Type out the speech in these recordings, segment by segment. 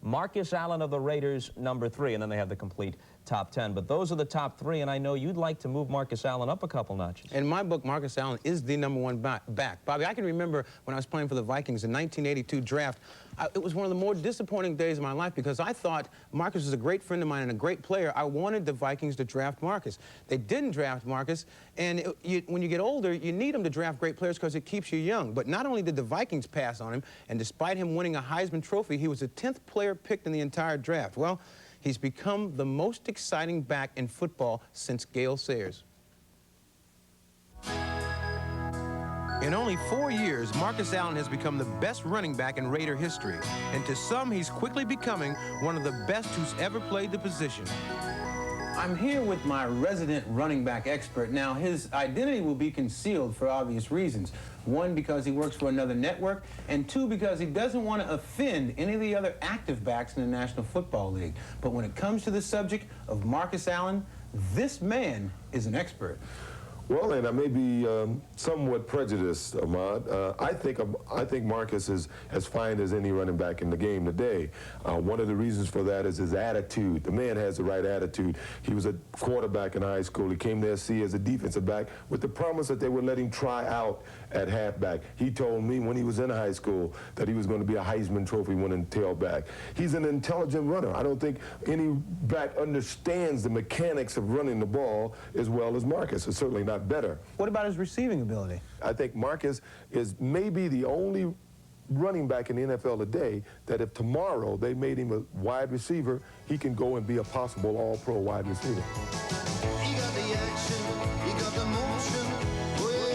Marcus Allen of the Raiders, number 3, and then they have the complete top 10. But those are the top 3, and I know you'd like to move Marcus Allen up a couple notches. In my book, Marcus Allen is the #1 back. Bobby, I can remember when I was playing for the Vikings in 1982 draft, it was one of the more disappointing days of my life because I thought Marcus was a great friend of mine and a great player. I wanted the Vikings to draft Marcus. They didn't draft Marcus, and when you get older, you need them to draft great players because it keeps you young. But not only did the Vikings pass on him, and despite him winning a Heisman Trophy, he was the 10th player picked in the entire draft. Well, he's become the most exciting back in football since Gale Sayers. In only 4 years, Marcus Allen has become the best running back in Raider history. And to some, he's quickly becoming one of the best who's ever played the position. I'm here with my resident running back expert. Now, his identity will be concealed for obvious reasons. 1, because he works for another network, and 2, because he doesn't want to offend any of the other active backs in the National Football League. But when it comes to the subject of Marcus Allen, this man is an expert. Well, and I may be somewhat prejudiced, Ahmad. I think Marcus is as fine as any running back in the game today. One of the reasons for that is his attitude. The man has the right attitude. He was a quarterback in high school. He came to SC as a defensive back with the promise that they would let him try out at halfback. He told me when he was in high school that he was going to be a Heisman Trophy winning tailback. He's an intelligent runner. I don't think any back understands the mechanics of running the ball as well as Marcus. It's certainly not better. What about his receiving ability? I think Marcus is maybe the only running back in the NFL today that if tomorrow they made him a wide receiver, he can go and be a possible all-pro wide receiver. He got the action, he got the motion, well,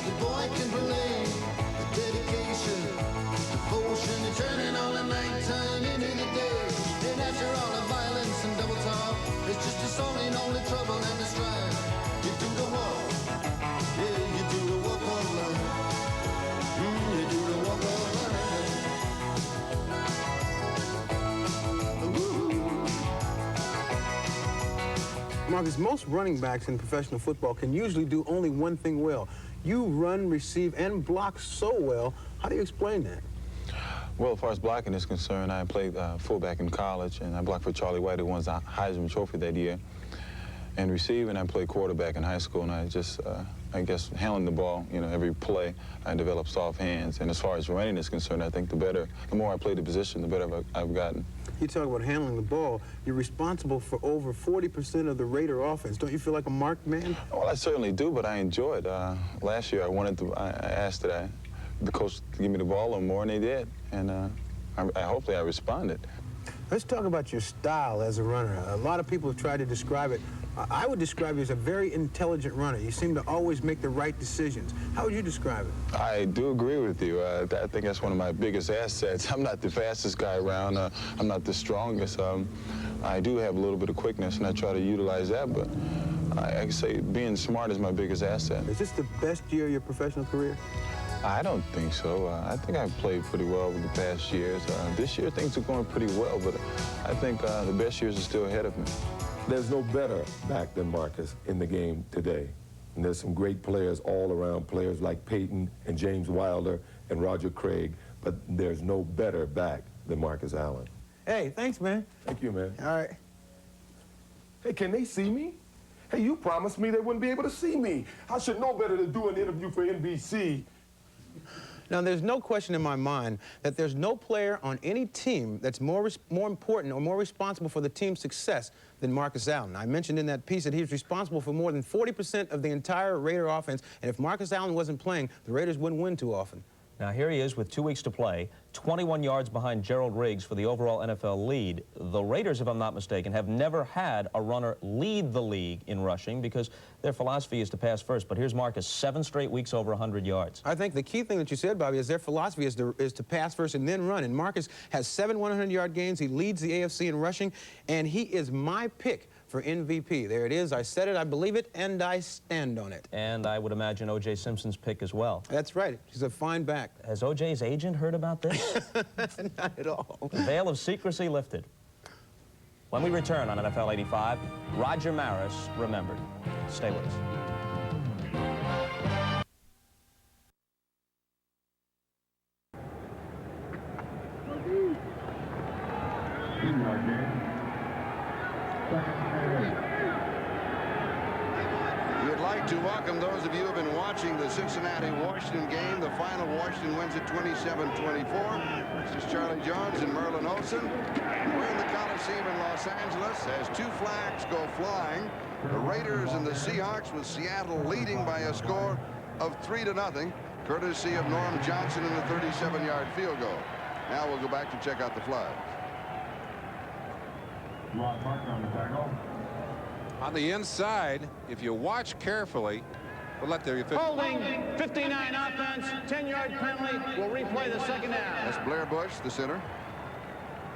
the boy can play, the dedication, devotion, the turning all the nighttime into the day. And after all the violence and double talk, it's just a song in all the trouble and the strife. You do the walk. Yeah, you do the walk of life. You do the walk of life. Marcus, most running backs in professional football can usually do only one thing well. You run, receive, and block so well. How do you explain that? Well, as far as blocking is concerned, I played fullback in college, and I blocked for Charlie White, who won the Heisman Trophy that year. And receiving, I played quarterback in high school, and I just, I guess, handling the ball, you know, every play, I developed soft hands. And as far as running is concerned, I think the more I played the position, the better I've gotten. You talk about handling the ball. You're responsible for over 40% of the Raider offense. Don't you feel like a marked man? Well, I certainly do, but I enjoy it. Last year, I asked the coach to give me the ball a little more, and they did. And hopefully I responded. Let's talk about your style as a runner. A lot of people have tried to describe it. I would describe you as a very intelligent runner. You seem to always make the right decisions. How would you describe it? I do agree with you. I think that's one of my biggest assets. I'm not the fastest guy around. I'm not the strongest. I do have a little bit of quickness, and I try to utilize that, but I can say being smart is my biggest asset. Is this the best year of your professional career? I don't think so. I think I've played pretty well over the past years. This year, things are going pretty well, but I think the best years are still ahead of me. There's no better back than Marcus in the game today. And there's some great players all around, players like Peyton and James Wilder and Roger Craig, but there's no better back than Marcus Allen. Hey, thanks, man. Thank you, man. All right. Hey, can they see me? Hey, you promised me they wouldn't be able to see me. I should know better to do an interview for NBC. Now, there's no question in my mind that there's no player on any team that's more important or more responsible for the team's success than Marcus Allen. I mentioned in that piece that he's responsible for more than 40% of the entire Raider offense, and if Marcus Allen wasn't playing, the Raiders wouldn't win too often. Now here he is with 2 weeks to play, 21 yards behind Gerald Riggs for the overall NFL lead. The Raiders, if I'm not mistaken, have never had a runner lead the league in rushing because their philosophy is to pass first. But here's Marcus, 7 straight weeks over 100 yards. I think the key thing that you said, Bobby, is their philosophy is to pass first and then run. And Marcus has 7 100-yard games. He leads the AFC in rushing, and he is my pick for MVP. There it is. I said it, I believe it, and I stand on it. And I would imagine O.J. Simpson's pick as well. That's right. He's a fine back. Has O.J.'s agent heard about this? Not at all. The veil of secrecy lifted. When we return on NFL 85, Roger Maris remembered. Stay with us. We'd like to welcome those of you who have been watching the Cincinnati-Washington game. The final, Washington wins it 27-24. This is Charlie Jones and Merlin Olson. And we're in the Coliseum in Los Angeles as two flags go flying. The Raiders and the Seahawks, with Seattle leading by a score of 3-0, courtesy of Norm Johnson in the 37-yard field goal. Now we'll go back to check out the flags. On the inside, if you watch carefully, we'll let the Holding, 59 offense, 10-yard penalty. We'll replay the second down. That's Blair Bush, the center.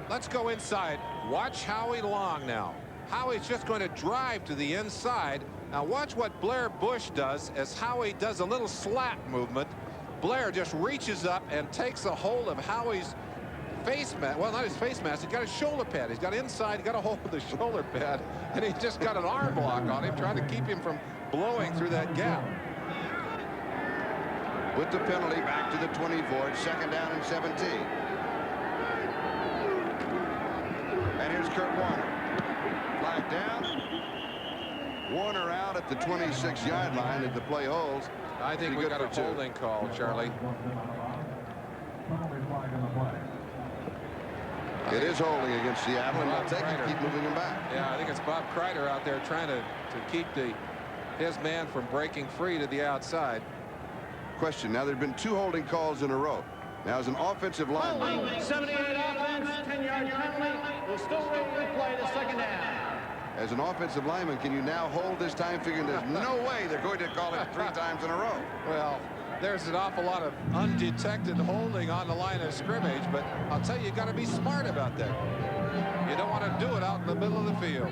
Let's go inside. Watch Howie Long now. Howie's just going to drive to the inside. Now watch what Blair Bush does as Howie does a little slap movement. Blair just reaches up and takes a hold of Howie's face mask. Well, not his face mask. He's got his shoulder pad. He's got inside. He got a hold of the shoulder pad, and he just got an arm block on him, trying to keep him from blowing through that gap. With the penalty, back to the 24. It's second down and 17. And here's Kurt Warner. Flag down. Warner out at the 26-yard line if the play holds. I think we got a holding call, Charlie. It is holding against Seattle, and they'll take it, keep moving him back. Yeah, I think it's Bob Kreider out there trying to keep his man from breaking free to the outside. Question, now there have been two holding calls in a row. Now as an offensive lineman. 78 offense, 10-yard penalty. We'll still replay the second down. As an offensive lineman, can you now hold this time, figuring there's no way they're going to call it 3 times in a row? Well, there's an awful lot of undetected holding on the line of scrimmage, but I'll tell you, you got to be smart about that. You don't want to do it out in the middle of the field.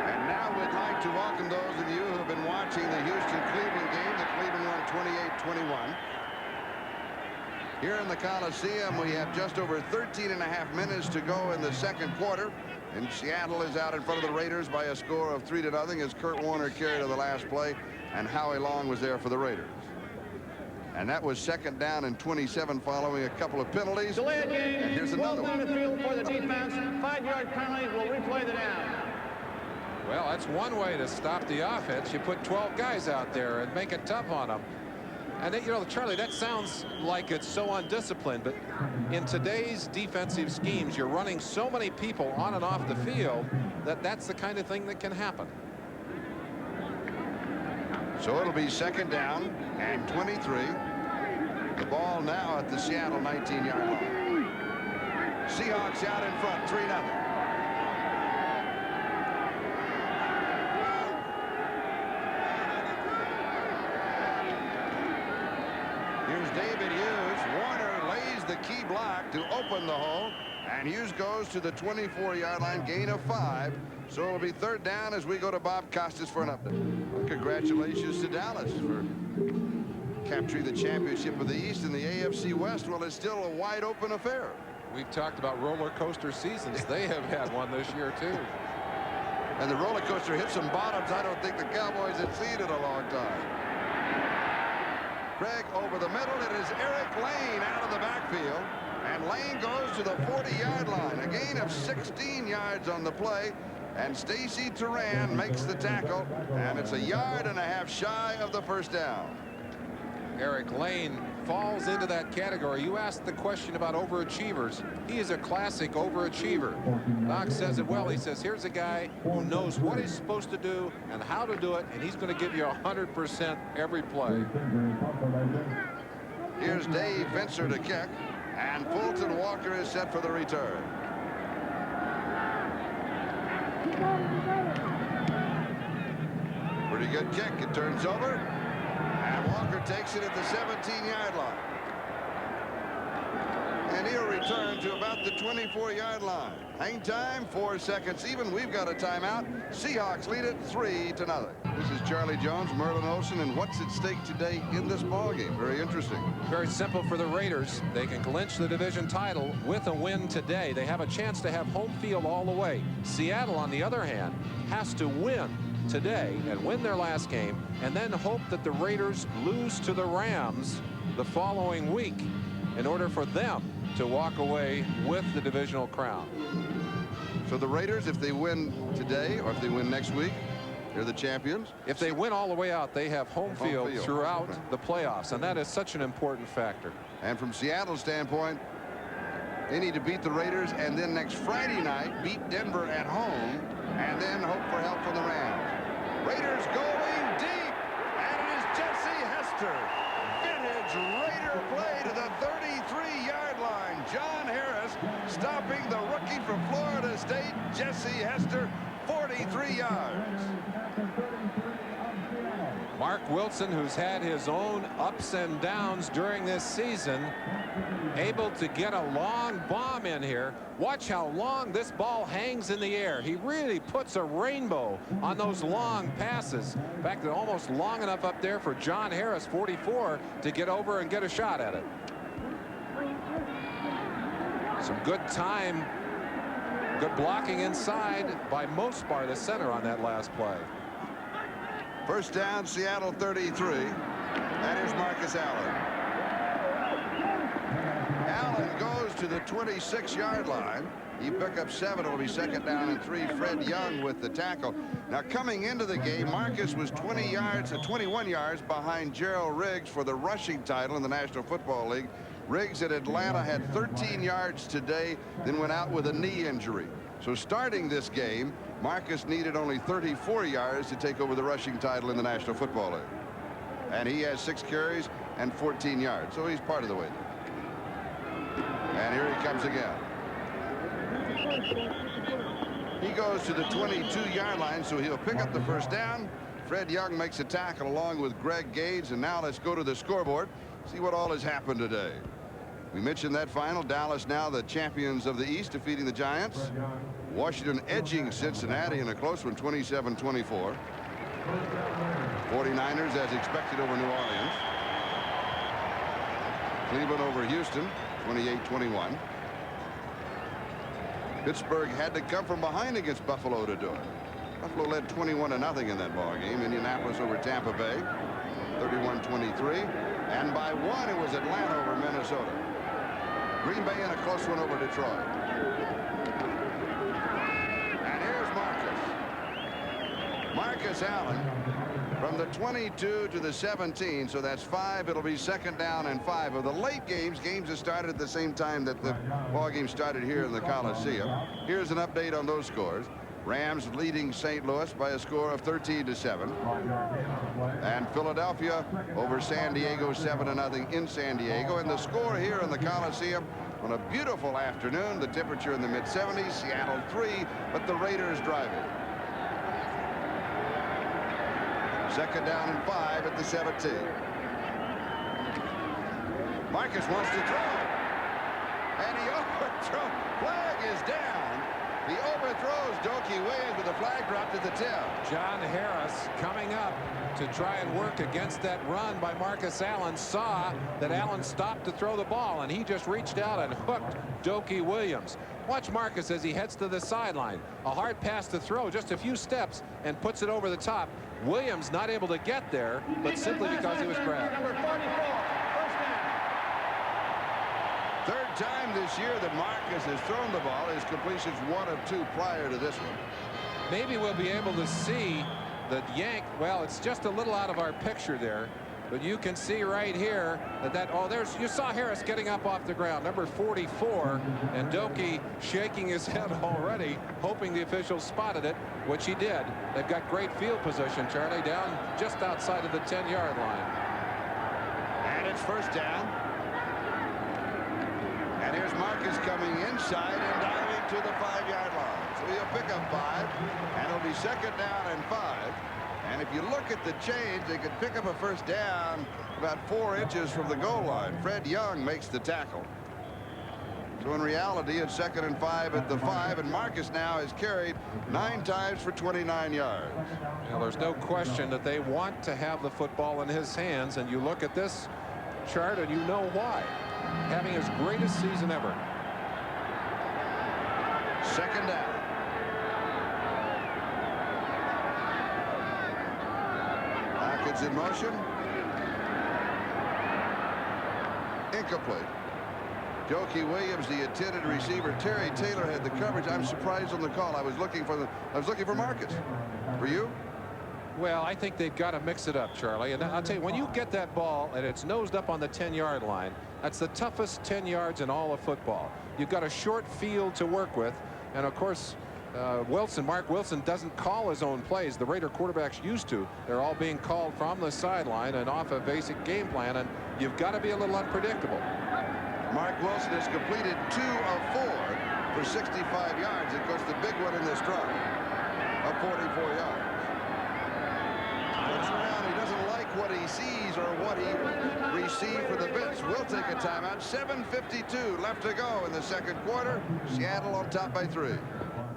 And now we'd like to welcome those of you who have been watching the Houston-Cleveland game. The Cleveland won 28-21. Here in the Coliseum, we have just over 13.5 minutes to go in the second quarter. And Seattle is out in front of the Raiders by a score of 3-0 as Kurt Warner carried to the last play, and Howie Long was there for the Raiders. And that was second down and 27 following a couple of penalties. Delayed game. And here's another Down one. the field for the defense. 5-yard penalty. We'll replay the down. Well, that's one way to stop the offense. You put 12 guys out there and make it tough on them. And, you know, Charlie, that sounds like it's so undisciplined, but in today's defensive schemes, you're running so many people on and off the field that that's the kind of thing that can happen. So it'll be second down and 23. The ball now at the Seattle 19-yard line. Seahawks out in front, 3-0. Here's David Hughes. Warner lays the key block to open the hole, and Hughes goes to the 24-yard line, gain of 5. So it'll be third down as we go to Bob Costas for an update. Well, congratulations to Dallas for capturing the championship of the East in the AFC West. Well, it's still a wide open affair. We've talked about roller coaster seasons. They have had one this year, too. And the roller coaster hit some bottoms I don't think the Cowboys had seen in a long time. Craig over the middle. It is Eric Lane out of the backfield. And Lane goes to the 40-yard line. A gain of 16 yards on the play. And Stacy Turan makes the tackle. And it's 1.5 yards shy of the first down. Eric Lane falls into that category. You asked the question about overachievers. He is a classic overachiever. Doc says it well. He says, here's a guy who knows what he's supposed to do and how to do it, and he's going to give you 100% every play. Here's Dave Vincer to kick, and Fulton Walker is set for the return. Pretty good kick. It turns over, and Walker takes it at the 17-yard line. And he'll return to about the 24-yard line. Hang time, 4 seconds even. We've got a timeout. Seahawks lead it 3-0. This is Charlie Jones, Merlin Olson, and what's at stake today in this ballgame? Very interesting. Very simple for the Raiders. They can clinch the division title with a win today. They have a chance to have home field all the way. Seattle, on the other hand, has to win today and win their last game, and then hope that the Raiders lose to the Rams the following week in order for them to walk away with the divisional crown. So the Raiders, if they win today or if they win next week, they're the champions. If they win all the way out, they have home field throughout the playoffs, and that is such an important factor. And from Seattle's standpoint, they need to beat the Raiders and then next Friday night beat Denver at home and then hope for help from the Rams. Raiders going deep, and it is Jesse Hester. Vintage Raider play to the 33-yard line. John Harris stopping the rookie from Florida State, Jesse Hester, 43 yards. Mark Wilson, who's had his own ups and downs during this season, able to get a long bomb in here. Watch how long this ball hangs in the air. He really puts a rainbow on those long passes. In fact, they're almost long enough up there for John Harris, 44, to get over and get a shot at it. Some good time, good blocking inside by Mosbar, the center, on that last play. First down, Seattle 33. That is Marcus Allen. Allen goes to the 26-yard line. He picked up 7. It'll be second down and 3. Fred Young with the tackle. Now, coming into the game, Marcus was 21 yards behind Gerald Riggs for the rushing title in the National Football League. Riggs at Atlanta had 13 yards today, then went out with a knee injury. So starting this game, Marcus needed only 34 yards to take over the rushing title in the National Football League. And he has 6 carries and 14 yards. So he's part of the way there. And here he comes again. He goes to the 22-yard line, so he'll pick up the first down. Fred Young makes a tackle along with Greg Gage. And now let's go to the scoreboard, see what all has happened today. We mentioned that final. Dallas now the champions of the East, defeating the Giants. Washington edging Cincinnati in a close one, 27-24. 49ers as expected over New Orleans. Cleveland over Houston, 28-21. Pittsburgh had to come from behind against Buffalo to do it. Buffalo led 21-0 in that ball game. Indianapolis over Tampa Bay, 31-23. And by 1, it was Atlanta over Minnesota. Green Bay in a close one over Detroit. And here's Marcus Allen from the 22 to the 17. So that's 5. It'll be second down and 5. Of the late games that started at the same time that the ball game started here in the Coliseum. Here's an update on those scores. Rams leading St. Louis by a score of 13-7. And Philadelphia over San Diego 7-0 in San Diego. And the score here in the Coliseum on a beautiful afternoon. The temperature in the mid-70s. Seattle 3, but the Raiders driving. Second down and 5 at the 17. Marcus wants to throw. And he overthrows. Flag is down. He overthrows Doki Williams with a flag dropped at the 10. John Harris coming up to try and work against that run by Marcus Allen. Saw that Allen stopped to throw the ball, and he just reached out and hooked Doki Williams. Watch Marcus as he heads to the sideline. A hard pass to throw, just a few steps, and puts it over the top. Williams not able to get there, but simply because he was grabbed. Third time this year that Marcus has thrown the ball. His completions 1 of 2 prior to this one. Maybe we'll be able to see that Yank. Well, it's just a little out of our picture there, but you can see right here that you saw Harris getting up off the ground, number 44, and Doki shaking his head already, hoping the officials spotted it, which he did. They've got great field position, Charlie, down just outside of the 10-yard line. And it's first down. And here's Marcus coming inside and diving to the 5-yard line. So he'll pick up 5, and it'll be second down and 5. And if you look at the change, they could pick up a first down about 4 inches from the goal line. Fred Young makes the tackle. So in reality, it's second and 5 at the 5, and Marcus now has carried 9 times for 29 yards. Well, there's no question that they want to have the football in his hands, and you look at this chart and you know why. Having his greatest season ever. Second down. Jones in motion. Incomplete. Jokey Williams, the intended receiver. Terry Taylor had the coverage. I'm surprised on the call. I was looking for Marcus. For you? Well, I think they've got to mix it up, Charlie. And I'll tell you, when you get that ball and it's nosed up on the 10-yard line, that's the toughest 10 yards in all of football. You've got a short field to work with. And, of course, Mark Wilson doesn't call his own plays. The Raider quarterbacks used to. They're all being called from the sideline and off a basic game plan. And you've got to be a little unpredictable. Mark Wilson has completed 2 of 4 for 65 yards. Of course, the big one in this drive of 44 yards. Looks around. He doesn't like what he sees or what he received for the bench. We'll take a timeout. 7:52 left to go in the second quarter. Seattle on top by 3.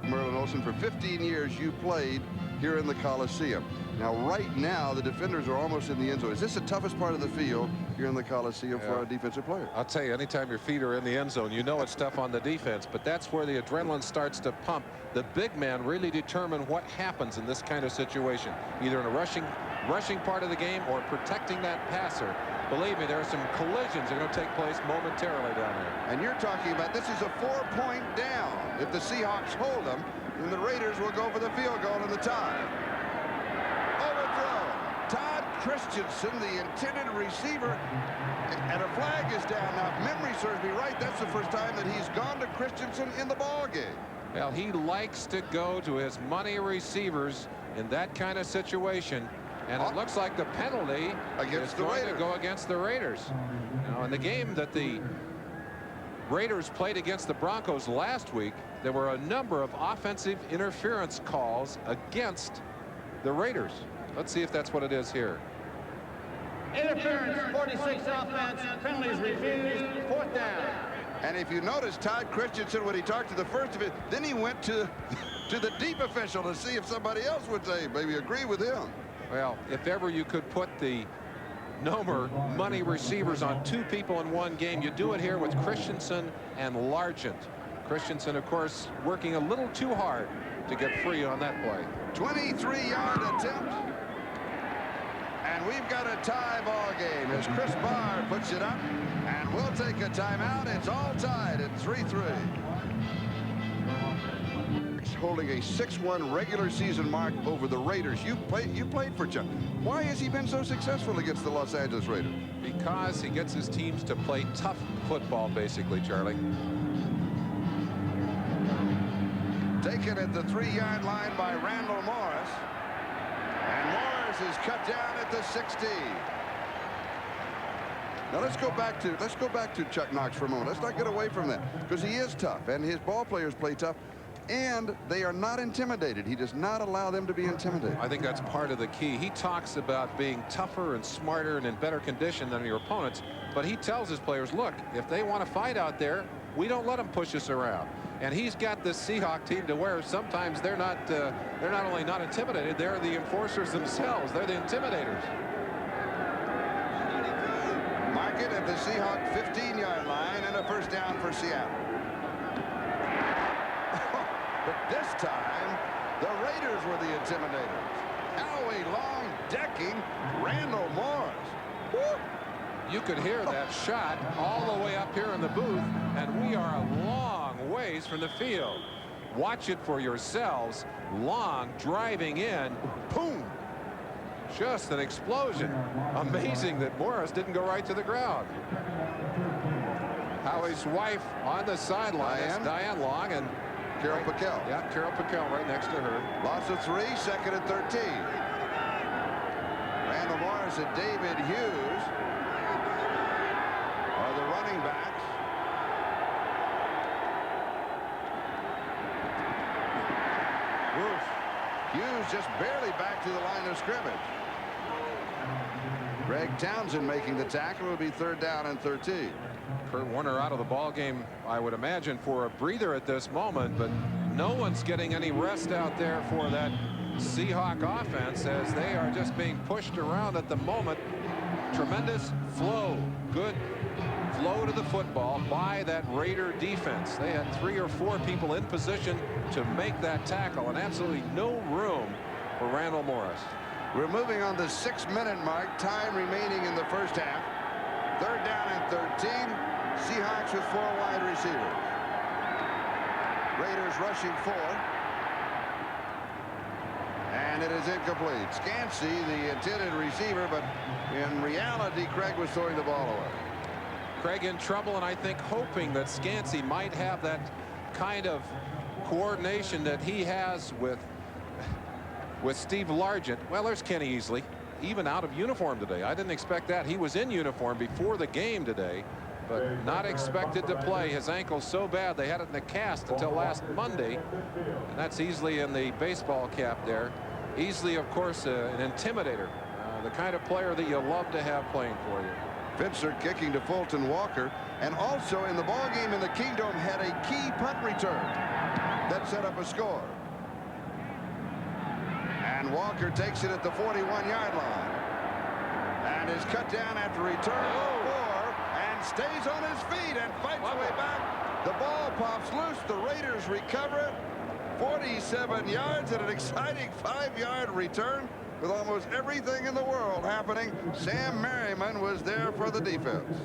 Merlin Olson, for 15 years you played here in the Coliseum. Now, right now, the defenders are almost in the end zone. Is this the toughest part of the field here in the Coliseum for a defensive player? I'll tell you, anytime your feet are in the end zone, you know it's tough on the defense, but that's where the adrenaline starts to pump. The big man really determine what happens in this kind of situation, either in a rushing part of the game or protecting that passer. Believe me, there are some collisions that are going to take place momentarily down there. And you're talking about this is a 4-point down. If the Seahawks hold them, then the Raiders will go for the field goal in the tie. Overthrow. Todd Christensen, the intended receiver, and a flag is down. Now, if memory serves me right, that's the first time that he's gone to Christensen in the ball game. Well, he likes to go to his money receivers in that kind of situation. And it looks like the penalty is going to go against the Raiders. Now, in the game that the Raiders played against the Broncos last week, there were a number of offensive interference calls against the Raiders. Let's see if that's what it is here. Interference, 46 offense, penalties refused, 4th down. And if you notice, Todd Christensen, when he talked to the first of it, then he went to the deep official to see if somebody else would say, maybe agree with him. Well, if ever you could put the Nomer money receivers on 2 people in one game, you do it here with Christensen and Largent. Christensen, of course, working a little too hard to get free on that play. 23-yard attempt. And we've got a tie ball game as Chris Barr puts it up. And we'll take a timeout. It's all tied at 3-3. Holding a 6-1 regular season mark over the Raiders. You played for Chuck. Why has he been so successful against the Los Angeles Raiders? Because he gets his teams to play tough football, basically, Charlie. Taken at the 3-yard line by Randall Morris. And Morris is cut down at the 16. Now let's go back to Chuck Knox for a moment. Let's not get away from that, because he is tough and his ball players play tough. And they are not intimidated. He does not allow them to be intimidated. I think that's part of the key. He talks about being tougher and smarter and in better condition than your opponents, but he tells his players, look, if they want to fight out there, we don't let them push us around. And he's got this Seahawk team to where sometimes they're not only not intimidated, they're the enforcers themselves. They're the intimidators. Mark it at the Seahawk 15-yard line and a first down for Seattle. But this time, the Raiders were the intimidators. Howie Long decking Randall Morris. Woo! You could hear that shot all the way up here in the booth, and we are a long ways from the field. Watch it for yourselves. Long driving in. Boom! Just an explosion. Amazing that Morris didn't go right to the ground. Howie's wife on the sideline is Diane Long, and Carol Piquel. Yeah, Carol Piquel right next to her. Loss of 3, 2nd and 13. Randall Morris and David Hughes are the running backs. Hughes just barely back to the line of scrimmage. Greg Townsend making the tackle. Will be 3rd down and 13. Kurt Warner out of the ball game, I would imagine, for a breather at this moment, but no one's getting any rest out there for that Seahawk offense as they are just being pushed around at the moment. Tremendous flow, good flow to the football by that Raider defense. They had 3 or 4 people in position to make that tackle, and absolutely no room for Randall Morris. We're moving on the 6-minute mark. Time remaining in the first half. 3rd down and 13. Seahawks with 4 wide receivers. Raiders rushing 4. And it is incomplete. Scansey, the intended receiver, but in reality, Craig was throwing the ball away. Craig in trouble, and I think hoping that Scansey might have that kind of coordination that he has with Steve Largent. Well, there's Kenny Easley, even out of uniform today. I didn't expect that. He was in uniform before the game today, but not expected to play. His ankle's so bad they had it in the cast until last Monday, and that's Easley in the baseball cap there. Easley, of course, an intimidator, the kind of player that you love to have playing for you. Fitzer kicking to Fulton Walker, and also in the ball game in the Kingdom had a key punt return that set up a score. And Walker takes it at the 41-yard line and is cut down after return and stays on his feet and fights way back. The ball pops loose. The Raiders recover it. 47 yards and an exciting 5-yard return with almost everything in the world happening. Sam Merriman was there for the defense.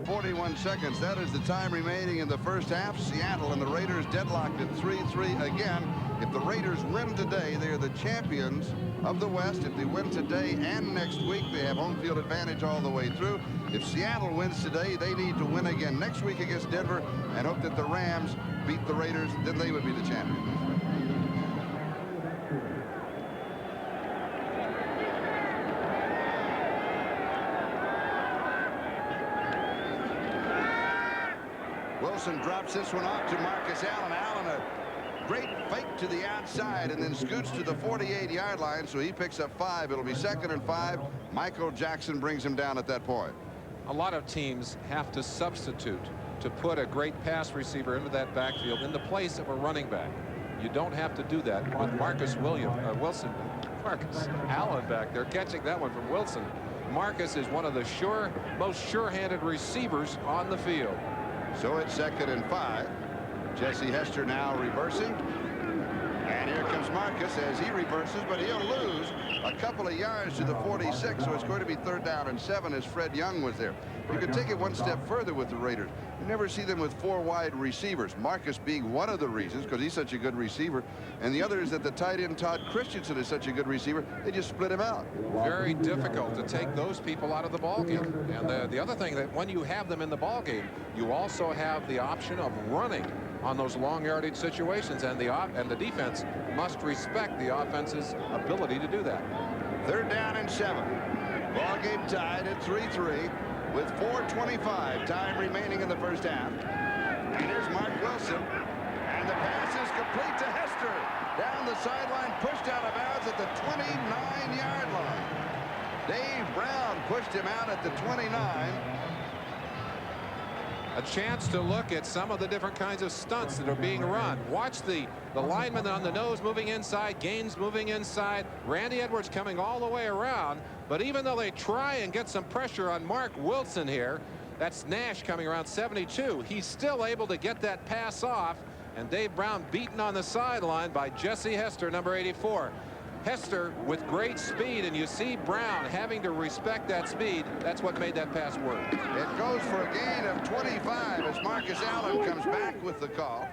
41 seconds. That is the time remaining in the first half. Seattle and the Raiders deadlocked at 3-3 again. If the Raiders win today, they are the champions of the West. If they win today and next week, they have home field advantage all the way through. If Seattle wins today, they need to win again next week against Denver and hope that the Rams beat the Raiders. Then they would be the champions. Wilson drops this one off to Marcus Allen. Allen, a great fake to the outside and then scoots to the 48-yard line, so he picks up 5. It'll be 2nd and 5. Michael Jackson brings him down at that point. A lot of teams have to substitute to put a great pass receiver into that backfield in the place of a running back. You don't have to do that with Marcus Allen back there catching that one from Wilson. Marcus is one of the most sure-handed receivers on the field. So it's 2nd and 5. Jesse Hester now reversing. And here comes Marcus as he reverses, but he'll lose a couple of yards to the 46, so it's going to be 3rd down and 7 as Fred Young was there. You can take it one step further with the Raiders. You never see them with 4 wide receivers, Marcus being one of the reasons because he's such a good receiver, and the other is that the tight end Todd Christensen is such a good receiver, they just split him out. Very difficult to take those people out of the ball game. And the other thing, that when you have them in the ball game, you also have the option of running on those long yardage situations, and the defense must respect the offense's ability to do that. 3rd down and 7. Ball game tied at 3-3 with 4:25 time remaining in the first half. And here's Mark Wilson, and the pass is complete to Hester down the sideline, pushed out of bounds at the 29-yard line. Dave Brown pushed him out at the 29. A chance to look at some of the different kinds of stunts that are being run. Watch the lineman on the nose moving inside, Gaines moving inside, Randy Edwards coming all the way around. But even though they try and get some pressure on Mark Wilson here, that's Nash coming around 72. He's still able to get that pass off, and Dave Brown beaten on the sideline by Jesse Hester, number 84. Hester with great speed, and you see Brown having to respect that speed. That's what made that pass work. It goes for a gain of 25 as Marcus Allen comes back with the call.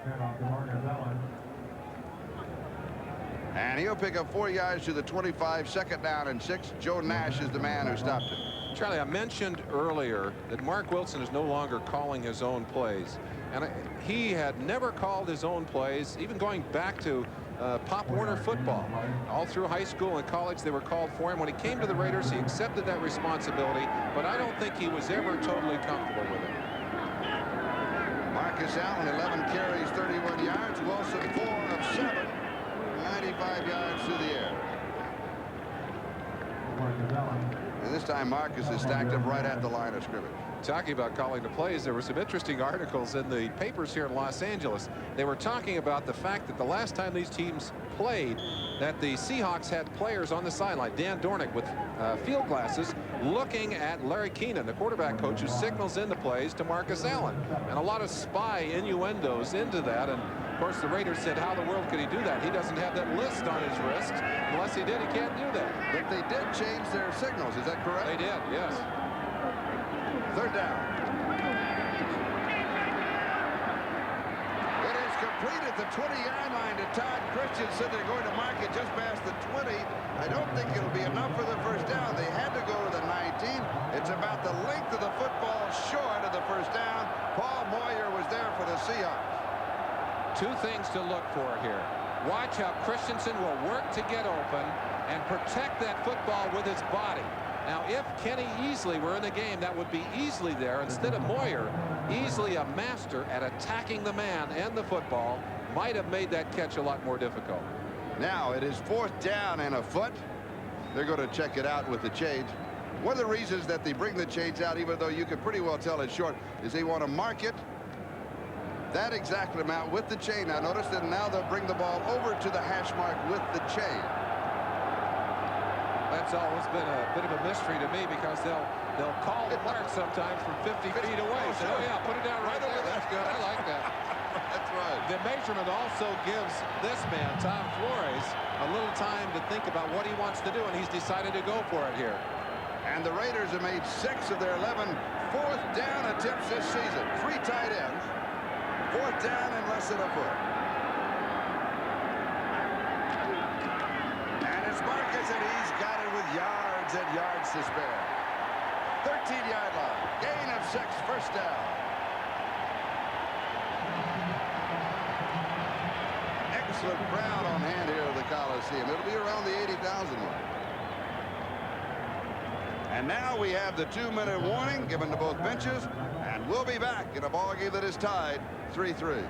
And he'll pick up 4 yards to the 25, 2nd down and 6. Joe Nash is the man who stopped it. Charlie, I mentioned earlier that Mark Wilson is no longer calling his own plays. And he had never called his own plays, even going back to Pop Warner football. All through high school and college, they were called for him. When he came to the Raiders, he accepted that responsibility, but I don't think he was ever totally comfortable with it. Marcus Allen, 11 carries, 31 yards. Wilson, 4 of 7, 95 yards through the air. And this time Marcus is stacked up right at the line of scrimmage. Talking about calling the plays, there were some interesting articles in the papers here in Los Angeles. They were talking about the fact that the last time these teams played, that the Seahawks had players on the sideline, Dan Dornick with field glasses, looking at Larry Keenan, the quarterback coach, who signals in the plays to Marcus Allen. And a lot of spy innuendos into that, and course, the Raiders said, how in the world could he do that? He doesn't have that list on his wrist. Unless he did, he can't do that. But they did change their signals. Is that correct? They did, yes. Third down. It is complete at the 20-yard line to Todd Christensen. They're going to mark it just past the 20. I don't think it'll be enough for the first down. They had to go to the 19. It's about the length of the football short of the first down. Paul Moyer was there for the Seahawks. Two things to look for here. Watch how Christensen will work to get open and protect that football with his body. Now, if Kenny Easley were in the game, that would be Easley there instead of Moyer. Easley, a master at attacking the man and the football, might have made that catch a lot more difficult. Now it is fourth down and a foot. They're going to check it out with the change. One of the reasons that they bring the change out, even though you could pretty well tell it's short, is they want to mark it that exact amount with the chain. Now notice that now they'll bring the ball over to the hash mark with the chain. That's always been a bit of a mystery to me, because they'll call the mark sometimes from 50 feet away. Oh, So, sure. oh yeah, put it down right there. That's good. I like that. That's right. The measurement also gives this man, Tom Flores, a little time to think about what he wants to do, and he's decided to go for it here. And the Raiders have made 6 of their 11 fourth down attempts this season. 3 tight ends. Fourth down and less than a foot. And it's Marcus, and he's got it with yards and yards to spare. 13-yard line. Gain of 6. First down. Excellent crowd on hand here at the Coliseum. It'll be around the 80,000 mark. And now we have the 2-minute warning given to both benches, and we'll be back in a ball game that is tied 3-3.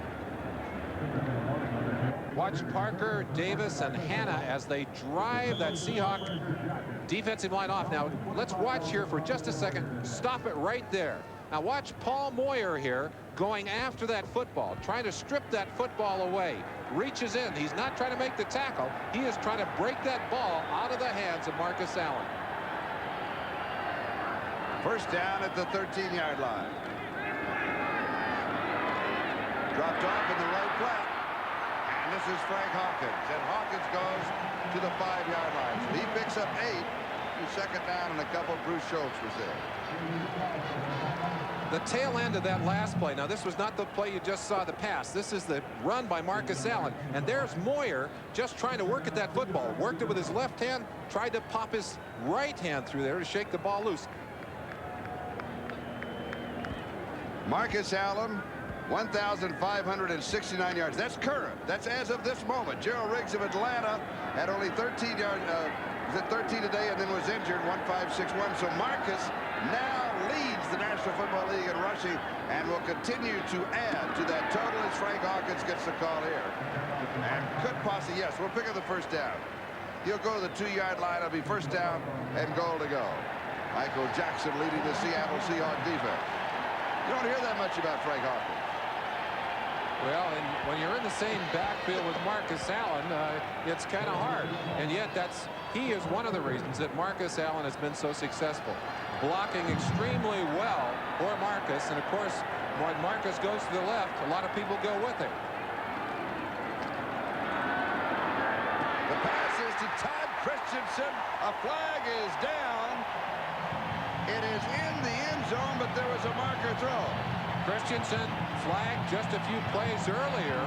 Watch Parker, Davis, and Hanna as they drive that Seahawk defensive line off. Now, let's watch here for just a second. Stop it right there. Now, watch Paul Moyer here going after that football, trying to strip that football away. Reaches in. He's not trying to make the tackle. He is trying to break that ball out of the hands of Marcus Allen. First down at the 13-yard line. Dropped off in the right flat. And this is Frank Hawkins. And Hawkins goes to the 5-yard line. So he picks up 8. Second down, and a couple. Bruce Schultz was there. The tail end of that last play. Now, this was not the play you just saw, the pass. This is the run by Marcus Allen. And there's Moyer just trying to work at that football. Worked it with his left hand, tried to pop his right hand through there to shake the ball loose. Marcus Allen, 1,569 yards. That's current. That's as of this moment. Gerald Riggs of Atlanta had only 13 yards. Was at 13 today and then was injured, 1,561. So Marcus now leads the National Football League in rushing and will continue to add to that total as Frank Hawkins gets the call here. And could possibly, yes, we'll pick up the first down. He'll go to the 2-yard line. It'll be first down and goal to go. Michael Jackson leading the Seattle Seahawks defense. You don't hear that much about Frank Hawkins. Well, and when you're in the same backfield with Marcus Allen, it's kind of hard. And yet he is one of the reasons that Marcus Allen has been so successful. Blocking extremely well for Marcus. And, of course, when Marcus goes to the left, a lot of people go with him. The pass is to Todd Christensen. A flag is down. It is in the end zone, but there was a marker throw. Christensen flagged just a few plays earlier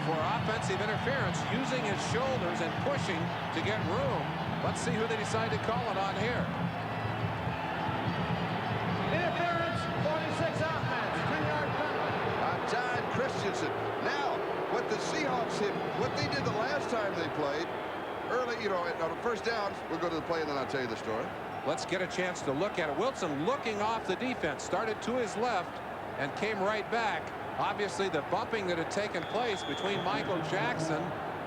for offensive interference, using his shoulders and pushing to get room. Let's see who they decide to call it on here. Interference, 46 offense, 10-yard penalty. Todd Christensen. Now, what the Seahawks did, what they did the last time they played, early, on the first downs, we'll go to the play and then I'll tell you the story. Let's get a chance to look at it. Wilson looking off the defense, started to his left and came right back. Obviously, the bumping that had taken place between Michael Jackson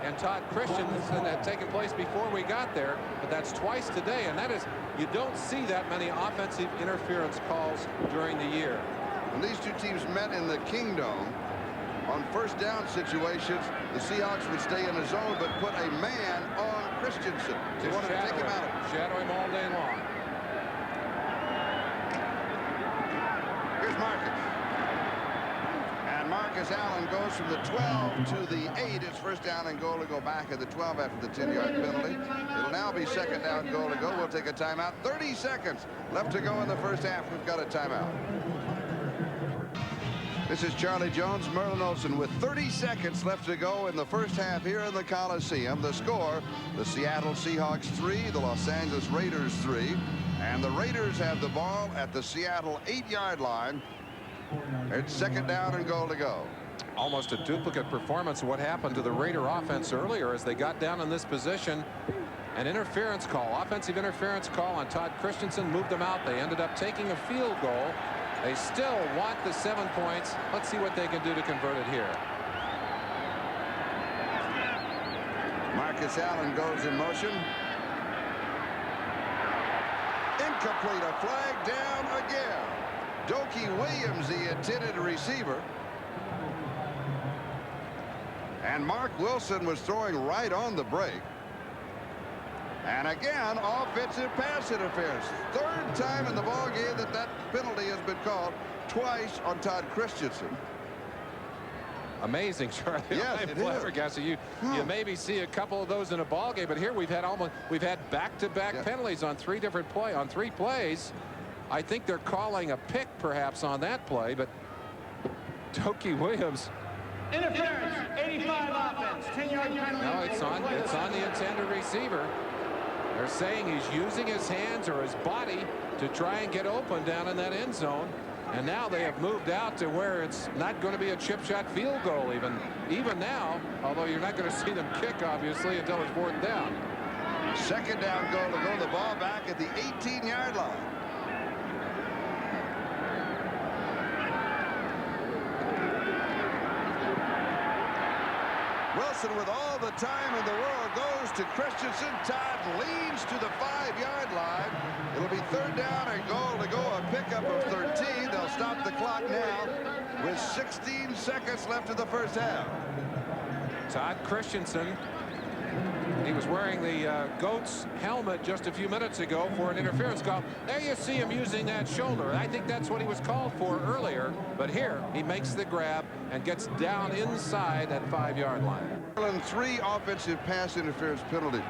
and Todd Christensen had taken place before we got there, but that's twice today, and that is, you don't see that many offensive interference calls during the year. When these two teams met in the Kingdom, on first down situations, the Seahawks would stay in the zone but put a man on Christensen. They wanted to take him out of it. Shadow him all day long. Here's Marcus. And Marcus Marcus Allen goes from the 12 to the 8. It's first down and goal to go back at the 12 after the 10-yard penalty. It'll now be second down, goal to go. We'll take a timeout. 30 seconds left to go in the first half. We've got a timeout. This is Charlie Jones, Merlin Olson with 30 seconds left to go in the first half here in the Coliseum. The score, the Seattle Seahawks 3, the Los Angeles Raiders 3. And the Raiders have the ball at the Seattle 8-yard line. It's second down and goal to go. Almost a duplicate performance of what happened to the Raider offense earlier as they got down in this position. An interference call, offensive interference call on Todd Christensen, moved them out. They ended up taking a field goal. They still want the 7 points. Let's see what they can do to convert it here. Marcus Allen goes in motion. Incomplete, a flag down again. Doki Williams, the intended receiver. And Mark Wilson was throwing right on the break. And again, offensive pass interference. Third time in the ball game that penalty has been called, twice on Todd Christensen. Amazing, Charlie. Yes, I'm it is. flabbergasted. You maybe see a couple of those in a ball game, but here we've had back-to-back penalties on three plays. I think they're calling a pick perhaps on that play, but Doki Williams. Interference, 85 offense, 10-yard penalty. No, it's on the intended receiver. They're saying he's using his hands or his body to try and get open down in that end zone. And now they have moved out to where it's not going to be a chip shot field goal even now, although you're not going to see them kick, obviously, until it's fourth down. Second down goal to go. The ball back at the 18-yard line. Wilson, with all the time in the world, goes to Christensen. Todd leads to the 5-yard line. It'll be third down and goal to go. A pickup of 13. They'll stop the clock now with 16 seconds left of the first half. Todd Christensen. He was wearing the Goats helmet just a few minutes ago for an interference call. There you see him using that shoulder. I think that's what he was called for earlier. But here he makes the grab and gets down inside that 5-yard line. 3 offensive pass interference penalties.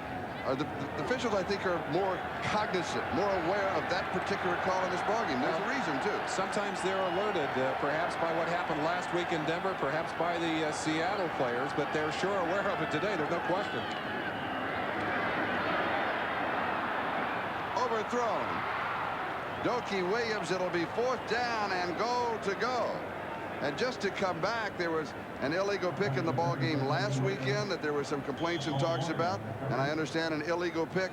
The officials, I think, are more cognizant, more aware of that particular call in this ballgame. There's a reason, too. Sometimes they're alerted, perhaps by what happened last week in Denver, perhaps by the Seattle players, but they're sure aware of it today. There's no question. Overthrown. Doki Williams, it'll be fourth down and goal to go. And just to come back, there was an illegal pick in the ball game last weekend that there were some complaints and talks about, and I understand an illegal pick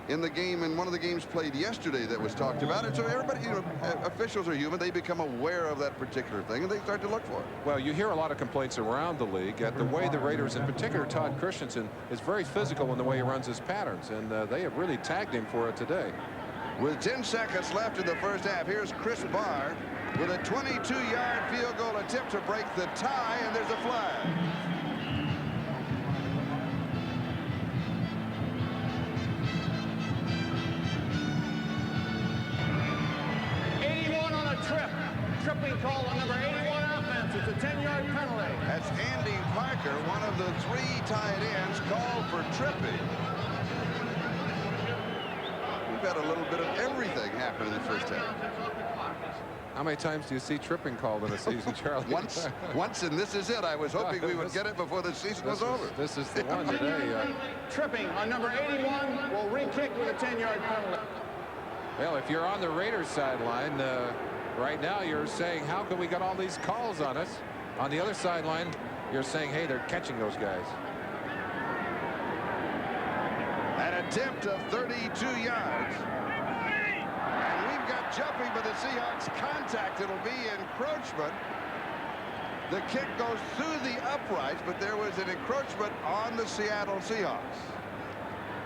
in the game, in one of the games played yesterday, that was talked about. And so everybody, you know, officials are human. They become aware of that particular thing and they start to look for it. Well, you hear a lot of complaints around the league at the way the Raiders, in particular Todd Christensen, is very physical in the way he runs his patterns, and they have really tagged him for it today. With 10 seconds left in the first half, here's Chris Barr with a 22-yard field goal attempt to break the tie, and there's a flag. Tripping call on number 81 offense. It's a 10-yard penalty. That's Andy Parker, one of the 3 tight ends, called for tripping. We've had a little bit of everything happen in the first half. How many times do you see tripping called in a season, Charlie? Once, and this is it. I was hoping we would get it before the season was over. This is the one today. Tripping on number 81 will re-kick with a 10-yard penalty. Well, if you're on the Raiders sideline, right now you're saying, how can we get all these calls on us? On the other sideline, you're saying, hey, they're catching those guys. An attempt of 32 yards. And we've got jumping by the Seahawks. Contact. It'll be encroachment. The kick goes through the uprights, but there was an encroachment on the Seattle Seahawks.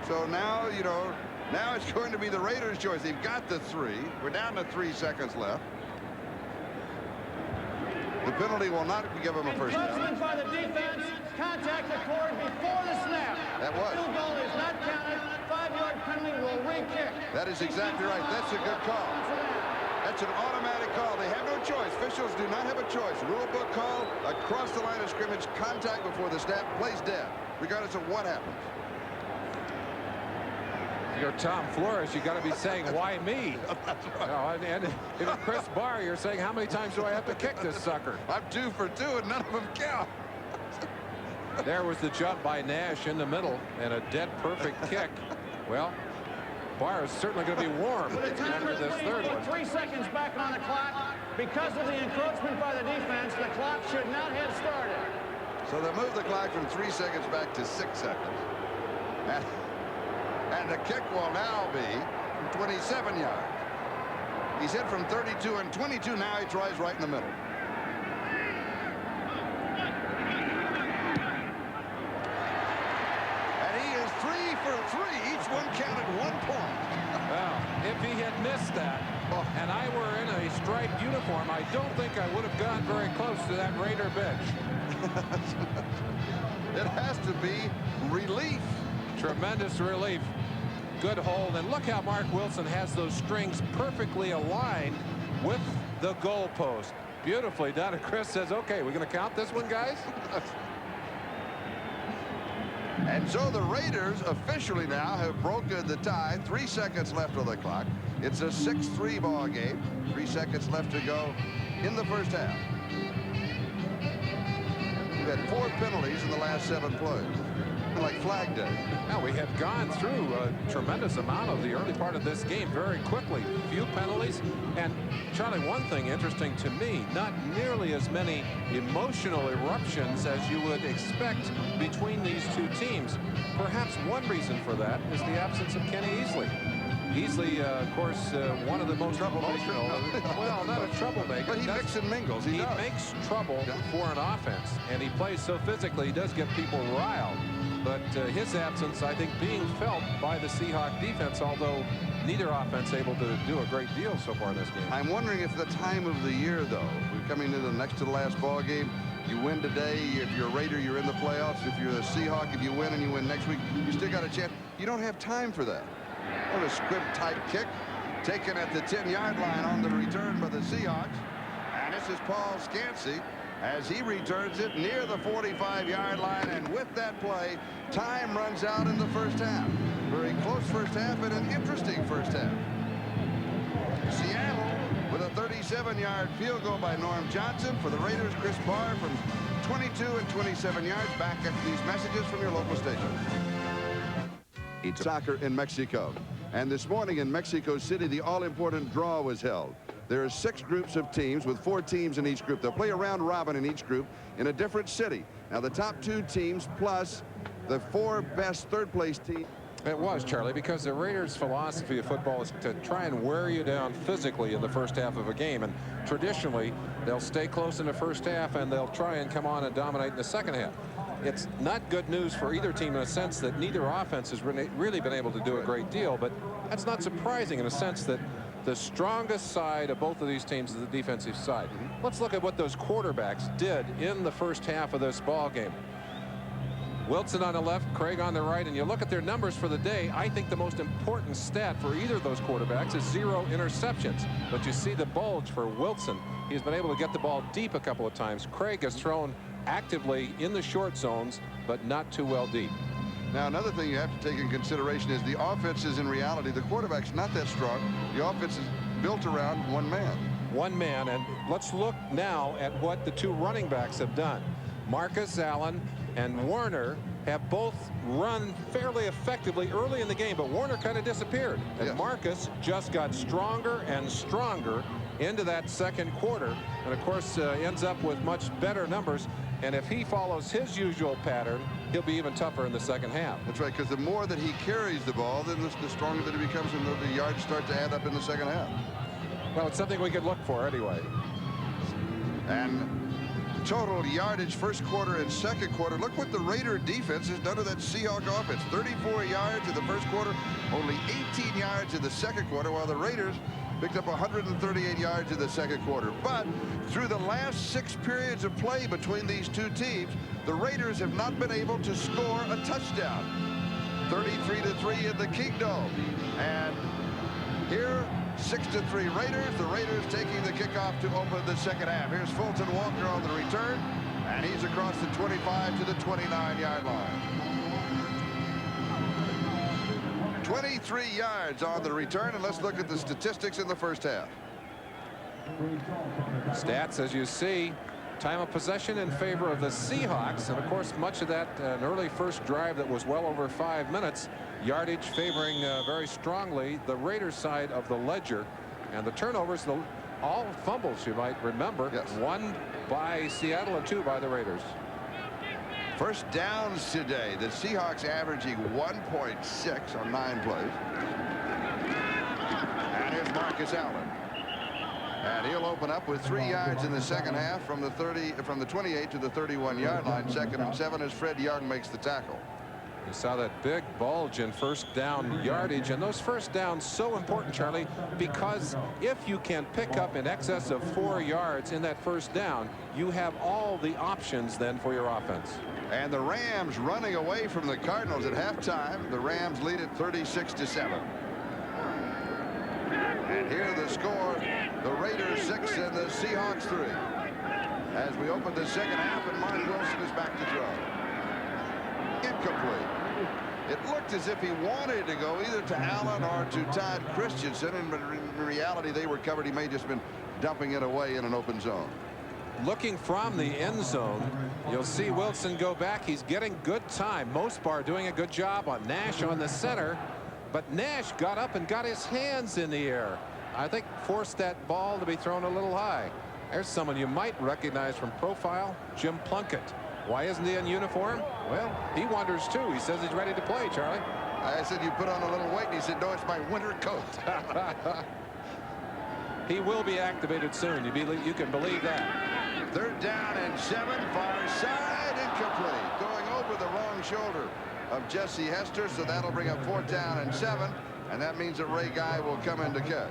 So now, you know, now it's going to be the Raiders' choice. They've got the 3. We're down to 3 seconds left. The penalty will not give him a first down. Encroachment by the defense. Contact occurred before the snap. That was. Field goal is not counted. 5-yard penalty will re-kick. That is exactly right. That's a good call. That's an automatic call. They have no choice. Officials do not have a choice. Rule book call across the line of scrimmage. Contact before the snap. Plays dead, regardless of what happens. If you're Tom Flores, you got to be saying, why me? And if you're Chris Barr, you're saying, how many times do I have to kick this sucker? I'm 2 for 2 and none of them count. There was the jump by Nash in the middle and a dead perfect kick. Well, Barr is certainly going to be warm after this third one. 3 seconds back on the clock. Because of the encroachment by the defense, the clock should not have started. So they moved the clock from 3 seconds back to 6 seconds. And the kick will now be from 27 yards. He's hit from 32 and 22. Now he tries right in the middle. And he is 3 for 3. Each one counted 1 point. Well, if he had missed that and I were in a striped uniform, I don't think I would have gone very close to that Raider bench. It has to be relief. Tremendous relief. Good hold. And look how Mark Wilson has those strings perfectly aligned with the goalpost. Beautifully done. And Chris says, okay, we're going to count this one, guys? And so the Raiders officially now have broken the tie. 3 seconds left on the clock. It's a 6-3 ball game. 3 seconds left to go in the first half. We've had 4 penalties in the last 7 plays. Like Flag Day. Now, we have gone through a tremendous amount of the early part of this game very quickly. Few penalties. And, Charlie, one thing interesting to me, not nearly as many emotional eruptions as you would expect between these two teams. Perhaps one reason for that is the absence of Kenny Easley. Easley, of course, one of the most emotional. Well, not a troublemaker. But he mixes and mingles. He makes trouble for an offense. And he plays so physically, he does get people riled. But his absence, I think, being felt by the Seahawks defense, although neither offense able to do a great deal so far in this game. I'm wondering if the time of the year, though, we're coming into the next to the last ball game. You win today. If you're a Raider, you're in the playoffs. If you're a Seahawk, if you win and you win next week, you still got a chance. You don't have time for that. On a squib-type kick taken at the 10-yard line on the return by the Seahawks. And this is Paul Scansey as he returns it near the 45-yard line. And with that play, time runs out in the first half. Very close first half and an interesting first half. Seattle with a 37-yard field goal by Norm Johnson. For the Raiders, Chris Barr from 22 and 27 yards. Back after these messages from your local station. It's soccer in Mexico. And this morning in Mexico City, the all-important draw was held. There are 6 groups of teams with 4 teams in each group. They'll play a round robin in each group in a different city. Now, the top 2 teams plus the 4 best third-place teams. It was, Charlie, because the Raiders' philosophy of football is to try and wear you down physically in the first half of a game. And traditionally, they'll stay close in the first half, and they'll try and come on and dominate in the second half. It's not good news for either team in a sense that neither offense has really been able to do a great deal, but that's not surprising in a sense that the strongest side of both of these teams is the defensive side. Let's look at what those quarterbacks did in the first half of this ball game. Wilson on the left, Craig on the right, and you look at their numbers for the day. I think the most important stat for either of those quarterbacks is 0 interceptions. But you see the bulge for Wilson. He's been able to get the ball deep a couple of times. Craig has thrown actively in the short zones, but not too well deep. Now, another thing you have to take in consideration is the offense is in reality, the quarterback's not that strong. The offense is built around one man. One man, and let's look now at what the 2 running backs have done. Marcus Allen and Warner have both run fairly effectively early in the game, but Warner kind of disappeared. And yes. Marcus just got stronger and stronger into that second quarter, and of course ends up with much better numbers. And if he follows his usual pattern, he'll be even tougher in the second half. That's right, because the more that he carries the ball, then the stronger that he becomes, and the yards start to add up in the second half. Well, it's something we could look for anyway. And total yardage first quarter and second quarter. Look what the Raider defense has done to that Seahawk offense. 34 yards in the first quarter, only 18 yards in the second quarter, while the Raiders picked up 138 yards in the second quarter. But through the last 6 periods of play between these 2 teams, the Raiders have not been able to score a touchdown. 33-3 in the Kingdome. And here 6-3 Raiders. The Raiders taking the kickoff to open the second half. Here's Fulton Walker on the return, and he's across the 25 to the 29-yard line. 23 yards on the return, and let's look at the statistics in the first half. Stats, as you see, time of possession in favor of the Seahawks, and of course much of that an early first drive that was well over 5 minutes. Yardage favoring very strongly the Raiders side of the ledger, and the turnovers, all fumbles, you might remember. Yes. 1 by Seattle and 2 by the Raiders. First downs today, the Seahawks averaging 1.6 on 9 plays. And here's Marcus Allen. And he'll open up with 3 yards in the second half from the 28 to the 31-yard line. 2nd and 7 as Fred Young makes the tackle. You saw that big bulge in first down yardage, and those first downs so important, Charlie, because if you can pick up in excess of 4 yards in that first down, you have all the options then for your offense. And the Rams running away from the Cardinals at halftime. The Rams lead it 36-7. And here the score, the Raiders 6 and the Seahawks 3. As we open the second half, and Mark Wilson is back to throw. Incomplete. It looked as if he wanted to go either to Allen or to Todd Christensen, and in reality they were covered. He may just been dumping it away in an open zone. Looking from the end zone, you'll see Wilson go back. He's getting good time. Mosbar doing a good job on Nash on the center, but Nash got up and got his hands in the air. I think forced that ball to be thrown a little high. There's someone you might recognize from profile, Jim Plunkett. Why isn't he in uniform? Well, he wonders too. He says he's ready to play, Charlie. I said you put on a little weight, and he said, no, it's my winter coat. He will be activated soon. You can believe that. 3rd down and 7, far side, incomplete. Going over the wrong shoulder of Jesse Hester, so that'll bring up 4th down and 7, and that means that Ray Guy will come in to catch.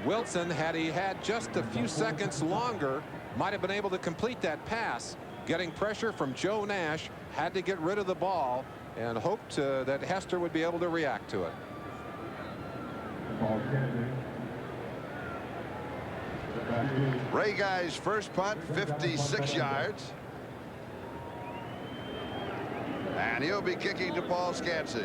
Wilson, had he had just a few seconds longer, might have been able to complete that pass. Getting pressure from Joe Nash, had to get rid of the ball and hoped that Hester would be able to react to it. Ray Guy's first punt, 56 yards. And he'll be kicking to Paul Scansey.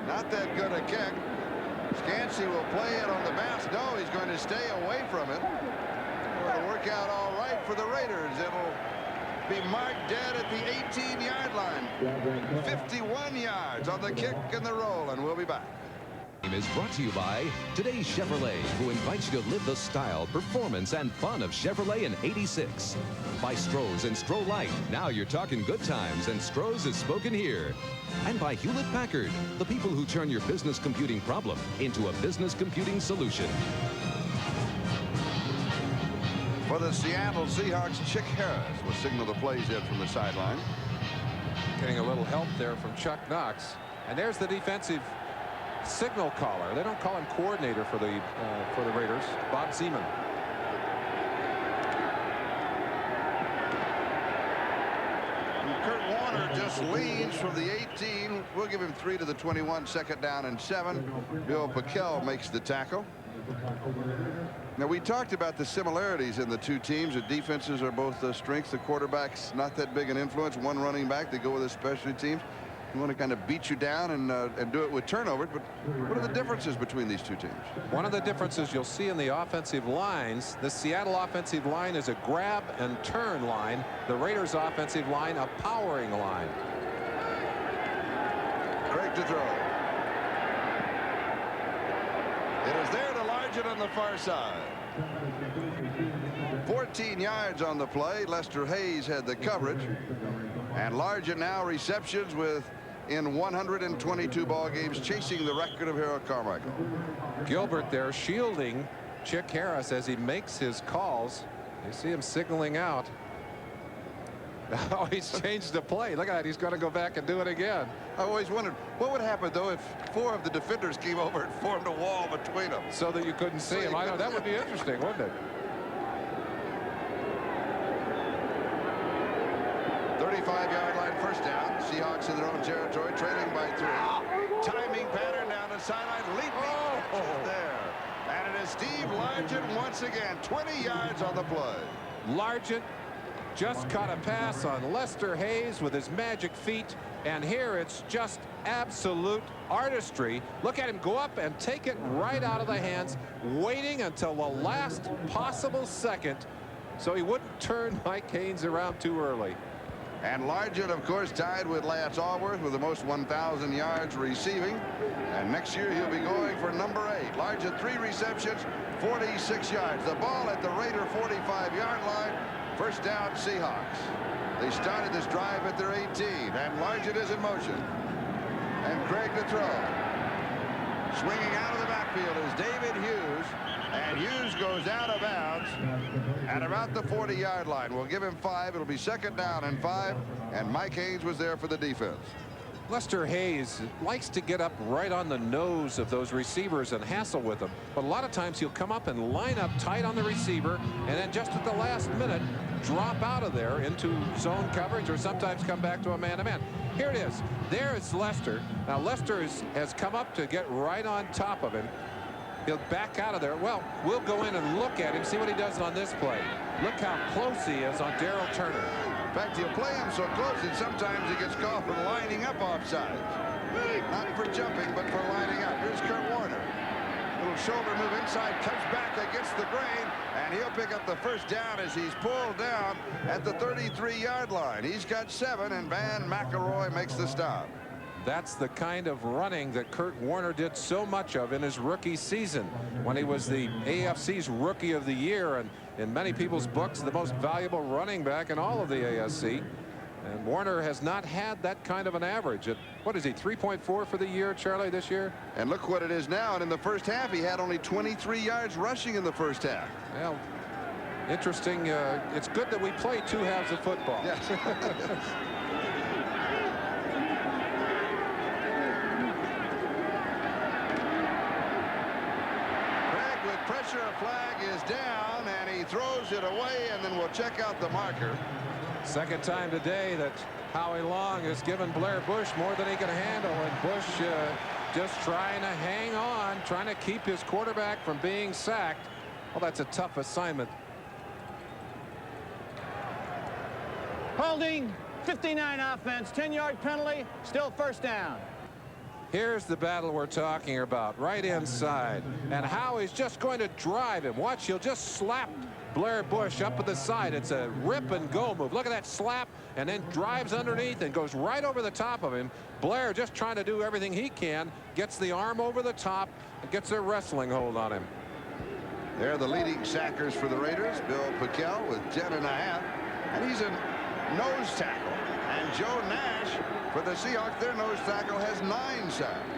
Not that good a kick. Scansey will play it on the bounce. No, he's going to stay away from it. It'll work out all right for the Raiders. It'll be marked dead at the 18-yard line. 51 yards on the kick and the roll, and we'll be back. Is brought to you by today's Chevrolet, who invites you to live the style, performance, and fun of Chevrolet in '86. By Stroh's and Stroh Light, now you're talking good times, and Stroh's is spoken here. And by Hewlett-Packard, the people who turn your business computing problem into a business computing solution. For the Seattle Seahawks, Chick Harris will signal the plays in from the sideline. Getting a little help there from Chuck Knox. And there's the defensive signal caller. They don't call him coordinator for the Raiders. Bob Seaman. And Kurt Warner just leads from the 18. We'll give him 3 to the 21. 2nd down and 7. Bill Packel makes the tackle. Now, we talked about the similarities in the two teams. The defenses are both the strength. The quarterback's not that big an influence. One running back. They go with the specialty teams. You want to kind of beat you down and do it with turnovers. But what are the differences between these two teams? One of the differences you'll see in the offensive lines, the Seattle offensive line is a grab and turn line. The Raiders offensive line, a powering line. Craig to throw. It is there to Largent on the far side. 14 yards on the play. Lester Hayes had the coverage. And Largent now receptions in 122 ball games, chasing the record of Harold Carmichael. Gilbert there shielding Chick Harris as he makes his calls. You see him signaling out. Oh, he's changed the play. Look at that. He's going to go back and do it again. I always wondered what would happen, though, if 4 of the defenders came over and formed a wall between them. So that you couldn't see him. I know that would be interesting, wouldn't it? 35-yard line, first down. Seahawks in their own territory, trailing by 3. Timing pattern down the sideline, leaping there. And it is Steve Largent once again, 20 yards on the play. Largent just caught a pass on Lester Hayes with his magic feet, and here it's just absolute artistry. Look at him go up and take it right out of the hands, waiting until the last possible second so he wouldn't turn Mike Haynes around too early. And Largent, of course, tied with Lance Allworth with the most 1,000 yards receiving. And next year he'll be going for number 8. Largent, 3 receptions, 46 yards. The ball at the Raider 45-yard line. First down, Seahawks. They started this drive at their 18, and Largent is in motion. And Craig to throw. Swinging out of the backfield is David Hughes, and Hughes goes out of bounds at about the 40-yard line. We'll give him 5. It'll be second down and 5, and Mike Haynes was there for the defense. Lester Hayes likes to get up right on the nose of those receivers and hassle with them, but a lot of times he'll come up and line up tight on the receiver and then just at the last minute drop out of there into zone coverage or sometimes come back to a man-to-man. Here it is. There is Lester. Now Lester has come up to get right on top of him. He'll back out of there. Well, we'll go in and look at him, see what he does on this play. Look how close he is on Darrell Turner. In fact, he'll play him so close that sometimes he gets called for lining up offsides. Not for jumping, but for lining up. Here's Kurt Warner. Little shoulder move inside, comes back against the grain, and he'll pick up the first down as he's pulled down at the 33-yard line. He's got 7, and Van McElroy makes the stop. That's the kind of running that Kurt Warner did so much of in his rookie season when he was the AFC's Rookie of the Year and in many people's books the most valuable running back in all of the AFC. And Warner has not had that kind of an average. At, what is he, 3.4 for the year, Charlie, this year? And look what it is now. And in the first half, he had only 23 yards rushing in the first half. Well, interesting. It's good that we play 2 halves of football. Yes. Pressure flag is down, and he throws it away, and then we'll check out the marker. Second time today that Howie Long has given Blair Bush more than he can handle, and Bush just trying to hang on, trying to keep his quarterback from being sacked. Well, that's a tough assignment. Holding, 59 offense, 10-yard penalty, still first down. Here's the battle we're talking about, right inside. And Howie's just going to drive him. Watch, he'll just slap Blair Bush up at the side. It's a rip-and-go move. Look at that slap, and then drives underneath and goes right over the top of him. Blair just trying to do everything he can, gets the arm over the top, and gets a wrestling hold on him. They're the leading sackers for the Raiders. Bill Pickel with 10.5, and he's a nose tackle. And Joe Nash for the Seahawks, their nose tackle has 9 sacks.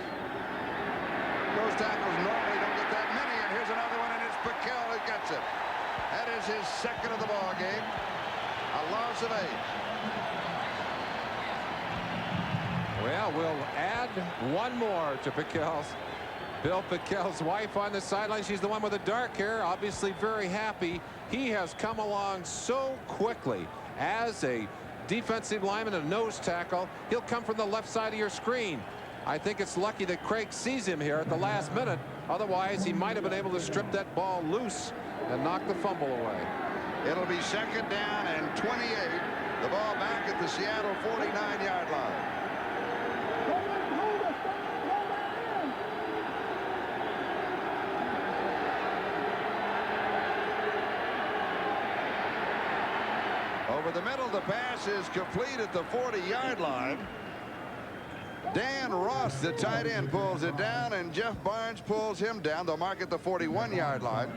Nose tackles normally don't get that many, and here's another one, and it's Pickel who gets it. That is his second of the ball game. A loss of 8. Well, we'll add one more to Pickel's. Bill Pickel's wife on the sideline. She's the one with the dark hair, obviously very happy. He has come along so quickly as a defensive lineman and a nose tackle. He'll come from the left side of your screen. I think it's lucky that Craig sees him here at the last minute. Otherwise, he might have been able to strip that ball loose and knock the fumble away. It'll be second down and 28. The ball back at the Seattle 49-yard line. Over the middle, the pass is complete at the 40-yard line. Dan Ross, the tight end, pulls it down, and Jeff Barnes pulls him down. They'll mark at the 41-yard line.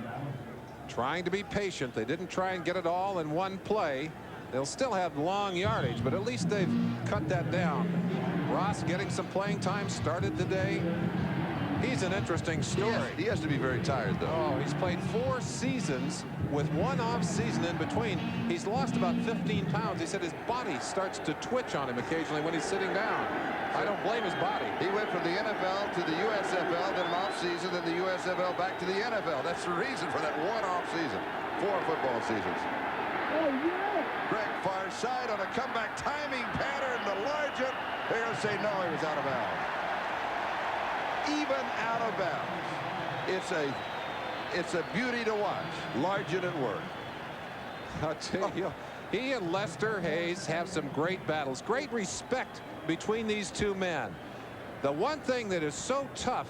Trying to be patient. They didn't try and get it all in one play. They'll still have long yardage, but at least they've cut that down. Ross getting some playing time, started today. He's an interesting story. He has to be very tired, though. Oh, he's played 4 seasons with 1 off season in between. He's lost about 15 pounds. He said his body starts to twitch on him occasionally when he's sitting down. I don't blame his body. He went from the NFL to the USFL, then an off season, then the USFL back to the NFL. That's the reason for that 1 off season. 4 football seasons. Greg far side on a comeback timing pattern. The Largent, they're going to say no, he was out of bounds. Even out of bounds. It's a beauty to watch. Largent at work. I'll tell you, he and Lester Hayes have some great battles. Great respect between these two men. The one thing that is so tough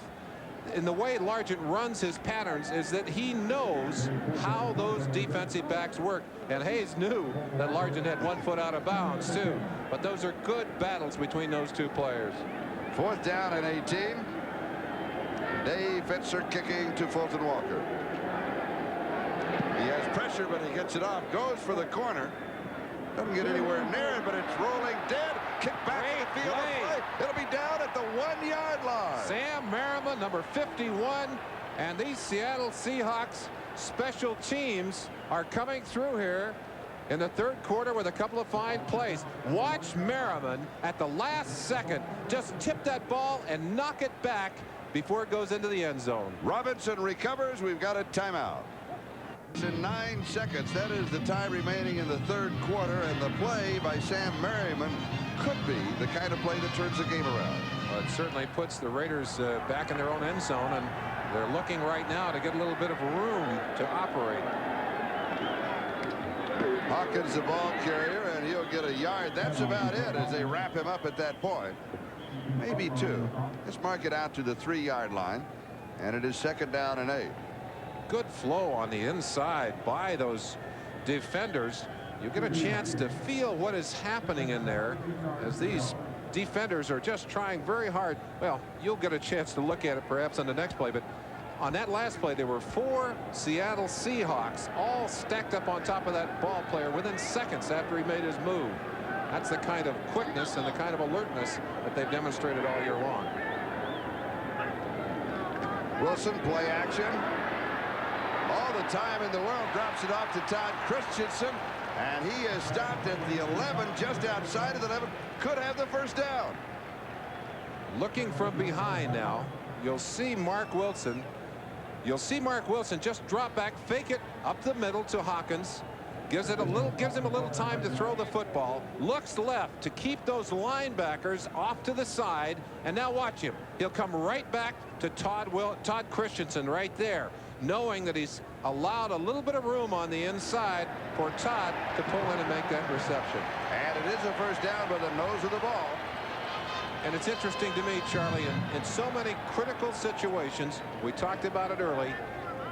in the way Largent runs his patterns is that he knows how those defensive backs work. And Hayes knew that Largent had 1 foot out of bounds too. But those are good battles between those two players. 4th down and 18. Dave Fitzer kicking to Fulton Walker. He has pressure, but he gets it off. Goes for the corner. Doesn't get anywhere near it, but it's rolling dead. Kick back to the field of play. It'll be down at the 1-yard line. Sam Merriman, number 51, and these Seattle Seahawks special teams are coming through here in the 3rd quarter with a couple of fine plays. Watch Merriman at the last second just tip that ball and knock it back before it goes into the end zone. Robinson recovers. We've got a timeout. In 9 seconds. That is the time remaining in the 3rd quarter, and the play by Sam Merriman could be the kind of play that turns the game around. Well, it certainly puts the Raiders back in their own end zone, and they're looking right now to get a little bit of room to operate. Hawkins the ball carrier, and he'll get a yard. That's about it as they wrap him up at that point. Maybe 2. Let's mark it out to the 3-yard line, and it is 2nd down and 8. Good flow on the inside by those defenders. You get a chance to feel what is happening in there as these defenders are just trying very hard. Well, you'll get a chance to look at it perhaps on the next play, but on that last play there were 4 Seattle Seahawks all stacked up on top of that ball player within seconds after he made his move. That's the kind of quickness and the kind of alertness that they've demonstrated all year long. Wilson, play action. All the time in the world, drops it off to Todd Christensen, and he is stopped at the 11, just outside of the 11. Could have the 1st down. Looking from behind now, you'll see Mark Wilson. You'll see Mark Wilson just drop back, fake it up the middle to Hawkins. Gives him a little time to throw the football. Looks left to keep those linebackers off to the side, and now watch him. He'll come right back to Todd Christensen right there, knowing that he's allowed a little bit of room on the inside for Todd to pull in and make that reception. And it is a 1st down by the nose of the ball. And it's interesting to me, Charlie, in so many critical situations, we talked about it early,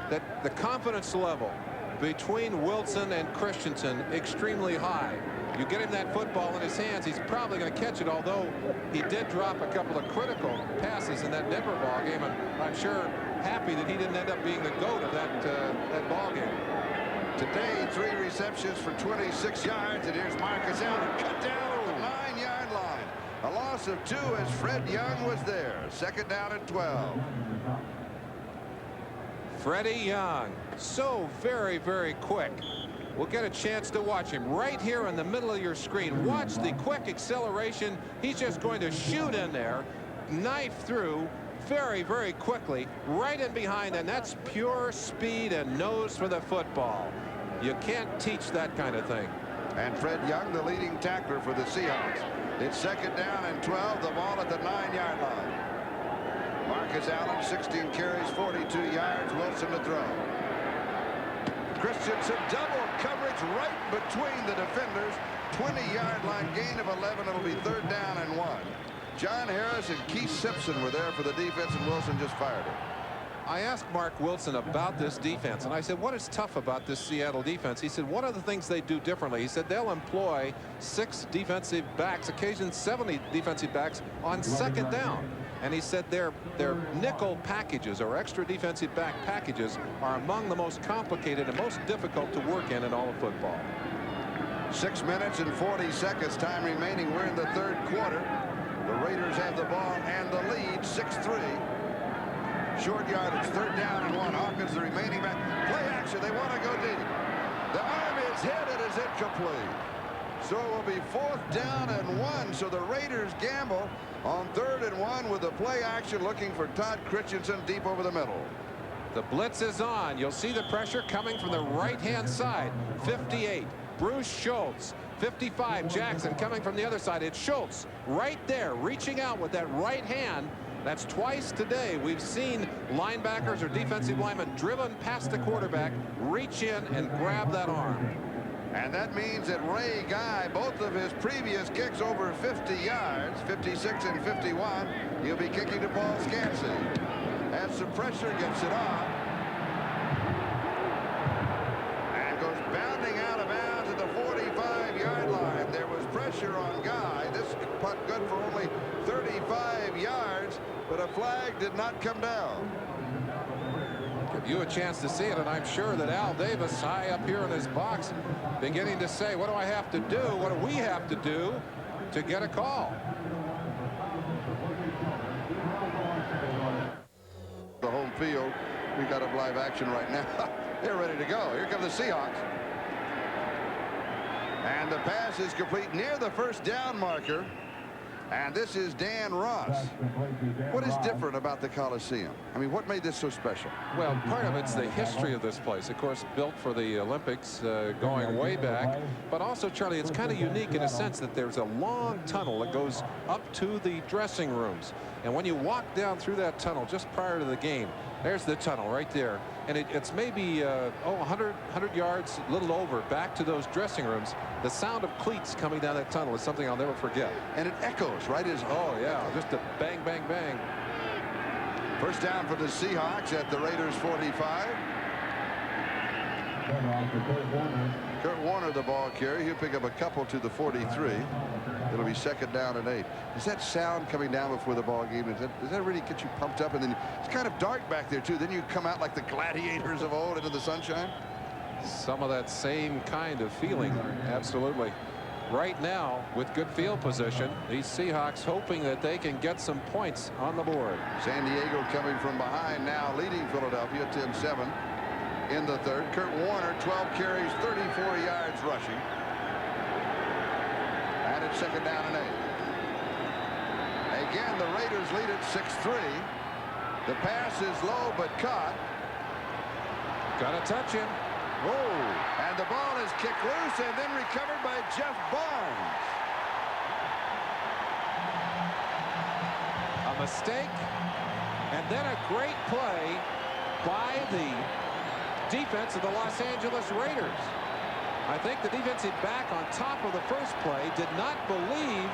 that the confidence level between Wilson and Christensen extremely high. You get him that football in his hands, he's probably going to catch it, although he did drop a couple of critical passes in that Denver ball game, and I'm sure happy that he didn't end up being the GOAT of that ball game. Today, 3 receptions for 26 yards, and here's Marcus Allen, cut down at the 9-yard line. A loss of 2 as Fred Young was there. 2nd down and 12. Freddie Young, so very, very quick. We'll get a chance to watch him right here in the middle of your screen. Watch the quick acceleration. He's just going to shoot in there, knife through very, very quickly, right in behind, and that's pure speed and nose for the football. You can't teach that kind of thing. And Fred Young, the leading tackler for the Seahawks. It's 2nd down and 12, the ball at the 9-yard line. Marcus Allen, 16 carries, 42 yards. Wilson to throw. Christensen, double coverage right between the defenders. 20-yard line gain of 11. It'll be 3rd down and 1. John Harris and Keith Simpson were there for the defense, and Wilson just fired it. I asked Mark Wilson about this defense, and I said, what is tough about this Seattle defense? He said, one of the things they do differently, he said they'll employ 6 defensive backs, occasionally 70 defensive backs on 2nd down. And he said their nickel packages or extra defensive back packages are among the most complicated and most difficult to work in all of football. 6 minutes and 40 seconds time remaining. We're in the 3rd quarter. The Raiders have the ball and the lead, 6-3. Short yardage, 3rd down and 1. Hawkins, the remaining back. Play action. They want to go deep. The arm is hit. It is incomplete. So it will be 4th down and 1. So the Raiders gamble on 3rd and 1 with the play action, looking for Todd Christensen deep over the middle. The blitz is on. You'll see the pressure coming from the right-hand side. 58. Bruce Schultz. 55, Jackson coming from the other side. It's Schultz right there, reaching out with that right hand. That's twice today we've seen linebackers or defensive linemen driven past the quarterback, reach in and grab that arm. And that means that Ray Guy, both of his previous kicks over 50 yards, 56 and 51, he'll be kicking to Paul Scansey. As some pressure gets it on. And goes bounding out of bounds at the 45-yard line. There was pressure on Guy. This punt good for only 35 yards, but a flag did not come down. Give you a chance to see it, and I'm sure that Al Davis, high up here in his box, beginning to say, what do I have to do? What do we have to do to get a call? The home field, we got a live action right now. They're ready to go. Here come the Seahawks. And the pass is complete near the first down marker. And this is Dan Ross. What is different about the Coliseum? I mean, what made this so special? Well, part of it's the history of this place. Of course, built for the Olympics going way back. But also, Charlie, it's kind of unique in a sense that there's a long tunnel that goes up to the dressing rooms. And when you walk down through that tunnel just prior to the game, there's the tunnel right there. And it's maybe 100 yards, a little over, back to those dressing rooms. The sound of cleats coming down that tunnel is something I'll never forget. And it echoes, right? Oh, yeah, just a bang, bang, bang. First down for the Seahawks at the Raiders 45. Kurt Warner, the ball carrier. He'll pick up a couple to the 43. It'll be second down and 8. Is that sound coming down before the ball game? Does that really get you pumped up? And then it's kind of dark back there, too. Then you come out like the gladiators of old into the sunshine. Some of that same kind of feeling. Absolutely. Right now, with good field position, these Seahawks hoping that they can get some points on the board. San Diego coming from behind now, leading Philadelphia 10-7 in the third. Kurt Warner, 12 carries, 34 yards rushing. And it's second down and 8. Again, the Raiders lead at 6-3. The pass is low but caught. Got to touch him. Whoa. And the ball is kicked loose and then recovered by Jeff Barnes. A mistake and then a great play by the defense of the Los Angeles Raiders. I think the defensive back on top of the first play did not believe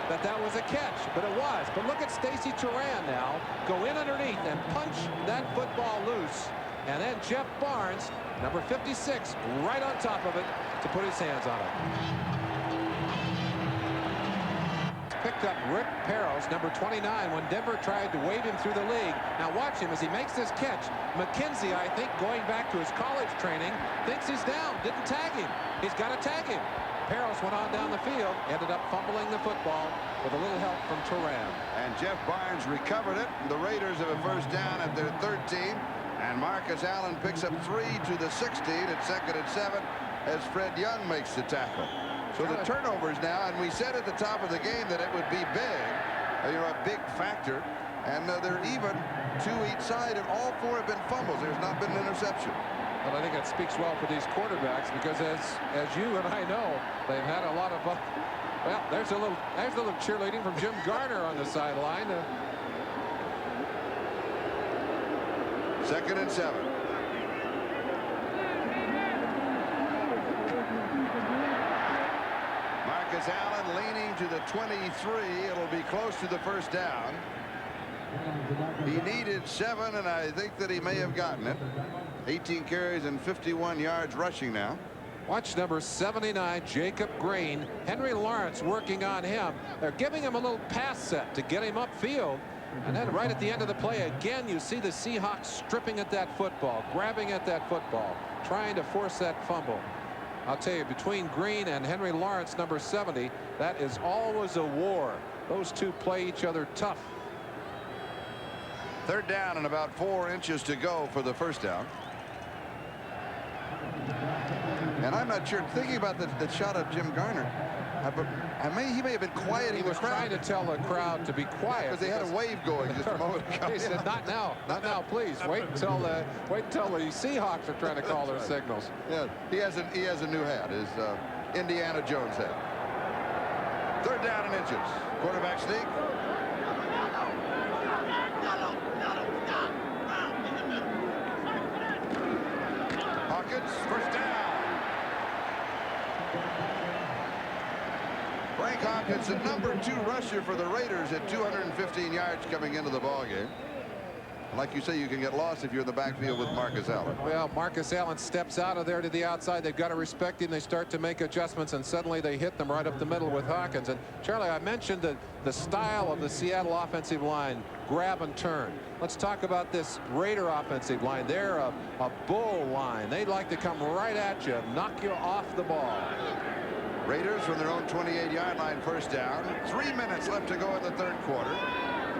that that was a catch, but it was. But look at Stacy Turan now go in underneath and punch that football loose. And then Jeff Barnes, number 56, right on top of it to put his hands on it. Picked up Rick Perros, number 29, when Denver tried to wave him through the league. Now watch him as he makes this catch. McKenzie, I think, going back to his college training, thinks he's down, didn't tag him. He's got to tag him. Perros went on down the field, ended up fumbling the football with a little help from Turan. And Jeff Barnes recovered it. The Raiders have a first down at their 13. And Marcus Allen picks up 3 to the 16 at second and 7 as Fred Young makes the tackle. So the turnovers now, and we said at the top of the game that it would be big, a big factor. And they're even 2 each side, and all 4 have been fumbles. There's not been an interception. Well, I think that speaks well for these quarterbacks because, as you and I know, they've had a lot of. Well, there's a little cheerleading from Jim Garner on the sideline. Second and 7. Marcus Allen leaning to the 23. It'll be close to the first down. He needed 7, and I think that he may have gotten it. 18 carries and 51 yards rushing now. Watch number 79, Jacob Green. Henry Lawrence working on him. They're giving him a little pass set to get him upfield. And then right at the end of the play, again, you see the Seahawks stripping at that football, grabbing at that football, trying to force that fumble. I'll tell you, between Green and Henry Lawrence, number 70, that is always a war. Those two play each other tough. Third down and about 4 inches to go for the first down. And I'm not sure, thinking about the shot of Jim Garner, He may have been quiet. He was trying to tell the crowd to be quiet. Because they had a wave going just a moment ago. He said, not now, not now, please. Wait until the Seahawks are trying to call their signals. Yeah, he has a new hat, his Indiana Jones hat. 3rd down and inches. Quarterback sneak. Hawkins, 1st down. Frank Hawkins, the #2 rusher for the Raiders at 215 yards coming into the ballgame. Like you say, you can get lost if you're in the backfield with Marcus Allen. Well, Marcus Allen steps out of there to the outside. They've got to respect him. They start to make adjustments, and suddenly they hit them right up the middle with Hawkins. And Charlie, I mentioned the style of the Seattle offensive line, grab and turn. Let's talk about this Raider offensive line. They're a bull line. They like to come right at you, knock you off the ball. Raiders from their own 28-yard line, 1st down. 3 minutes left to go in the 3rd quarter.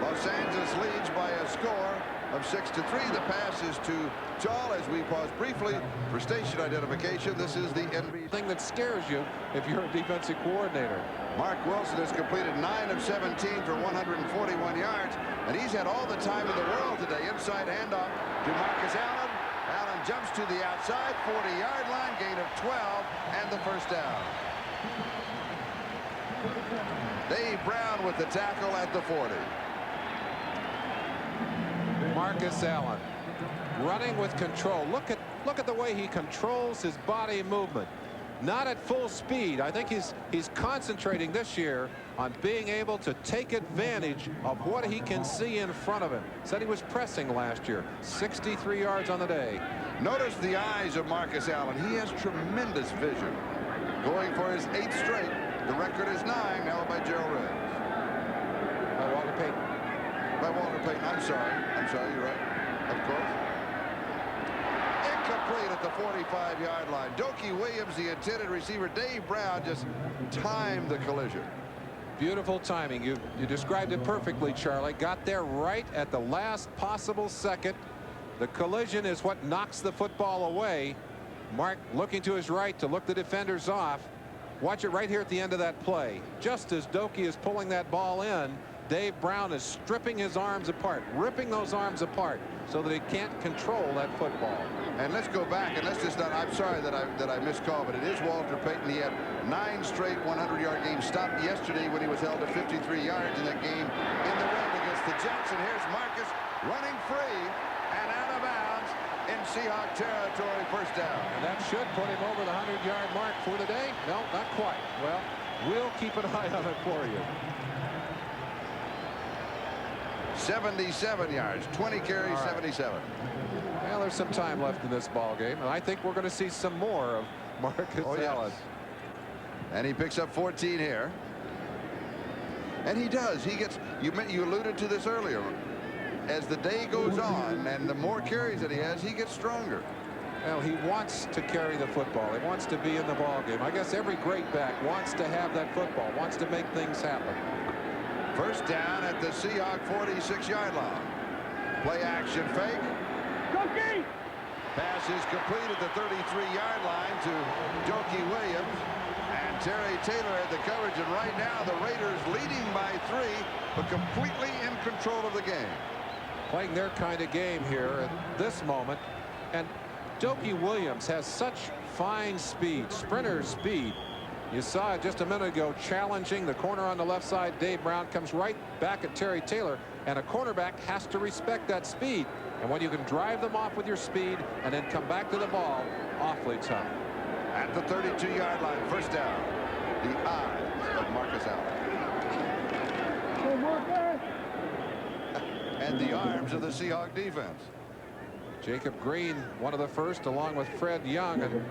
Los Angeles leads by a score of 6-3. The pass is too tall. As we pause briefly for station identification, this is the NBC. Thing that scares you if you're a defensive coordinator. Mark Wilson has completed 9 of 17 for 141 yards, and he's had all the time in the world today. Inside handoff to Marcus Allen. Allen jumps to the outside, 40-yard line, gain of 12, and the 1st down. Dave Brown with the tackle at the 40. Marcus Allen running with control. Look at the way he controls his body movement. Not at full speed. I think he's concentrating this year on being able to take advantage of what he can see in front of him. Said he was pressing last year. 63 yards on the day. Notice the eyes of Marcus Allen. He has tremendous vision. Going for his 8th straight. The record is 9, held by Gerald Riggs. By Walter Payton. By Walter Payton. I'm sorry, you're right. Of course. Incomplete at the 45-yard line. Dokie Williams, the intended receiver. Dave Brown just timed the collision. Beautiful timing. You described it perfectly, Charlie. Got there right at the last possible second. The collision is what knocks the football away. Mark looking to his right to look the defenders off. Watch it right here at the end of that play. Just as Dokie is pulling that ball in, Dave Brown is stripping his arms apart, ripping those arms apart so that he can't control that football. And let's go back and let's just not, I'm sorry that I miscalled, but it is Walter Payton. He had 9 straight 100-yard games. Stopped yesterday when he was held to 53 yards in that game in the red against the Jets. And here's Marcus running free and out of bounds in Seahawk territory. 1st down. And that should put him over the 100-yard mark for the day. No, not quite. Well, we'll keep an eye on it for you. 77 yards, 20 carries, 77. Well, there's some time left in this ball game, and I think we're going to see some more of Marcus Allen. And he picks up 14 here. And he does. He gets, you alluded to this earlier. As the day goes on and the more carries that he has, he gets stronger. Well, he wants to carry the football. He wants to be in the ball game. I guess every great back wants to have that football, wants to make things happen. 1st down at the Seahawk 46-yard line. Play action fake. Dokie! Pass is complete at the 33-yard line to Dokie Williams. And Terry Taylor had the coverage. And right now the Raiders leading by 3, but completely in control of the game. Playing their kind of game here at this moment. And Dokie Williams has such fine speed, sprinter speed. You saw it just a minute ago, challenging the corner on the left side. Dave Brown comes right back at Terry Taylor, and a cornerback has to respect that speed. And when you can drive them off with your speed and then come back to the ball, awfully tough. At the 32-yard line, 1st down. The eyes of Marcus Allen. And the arms of the Seahawk defense. Jacob Green, one of the first, along with Fred Young. And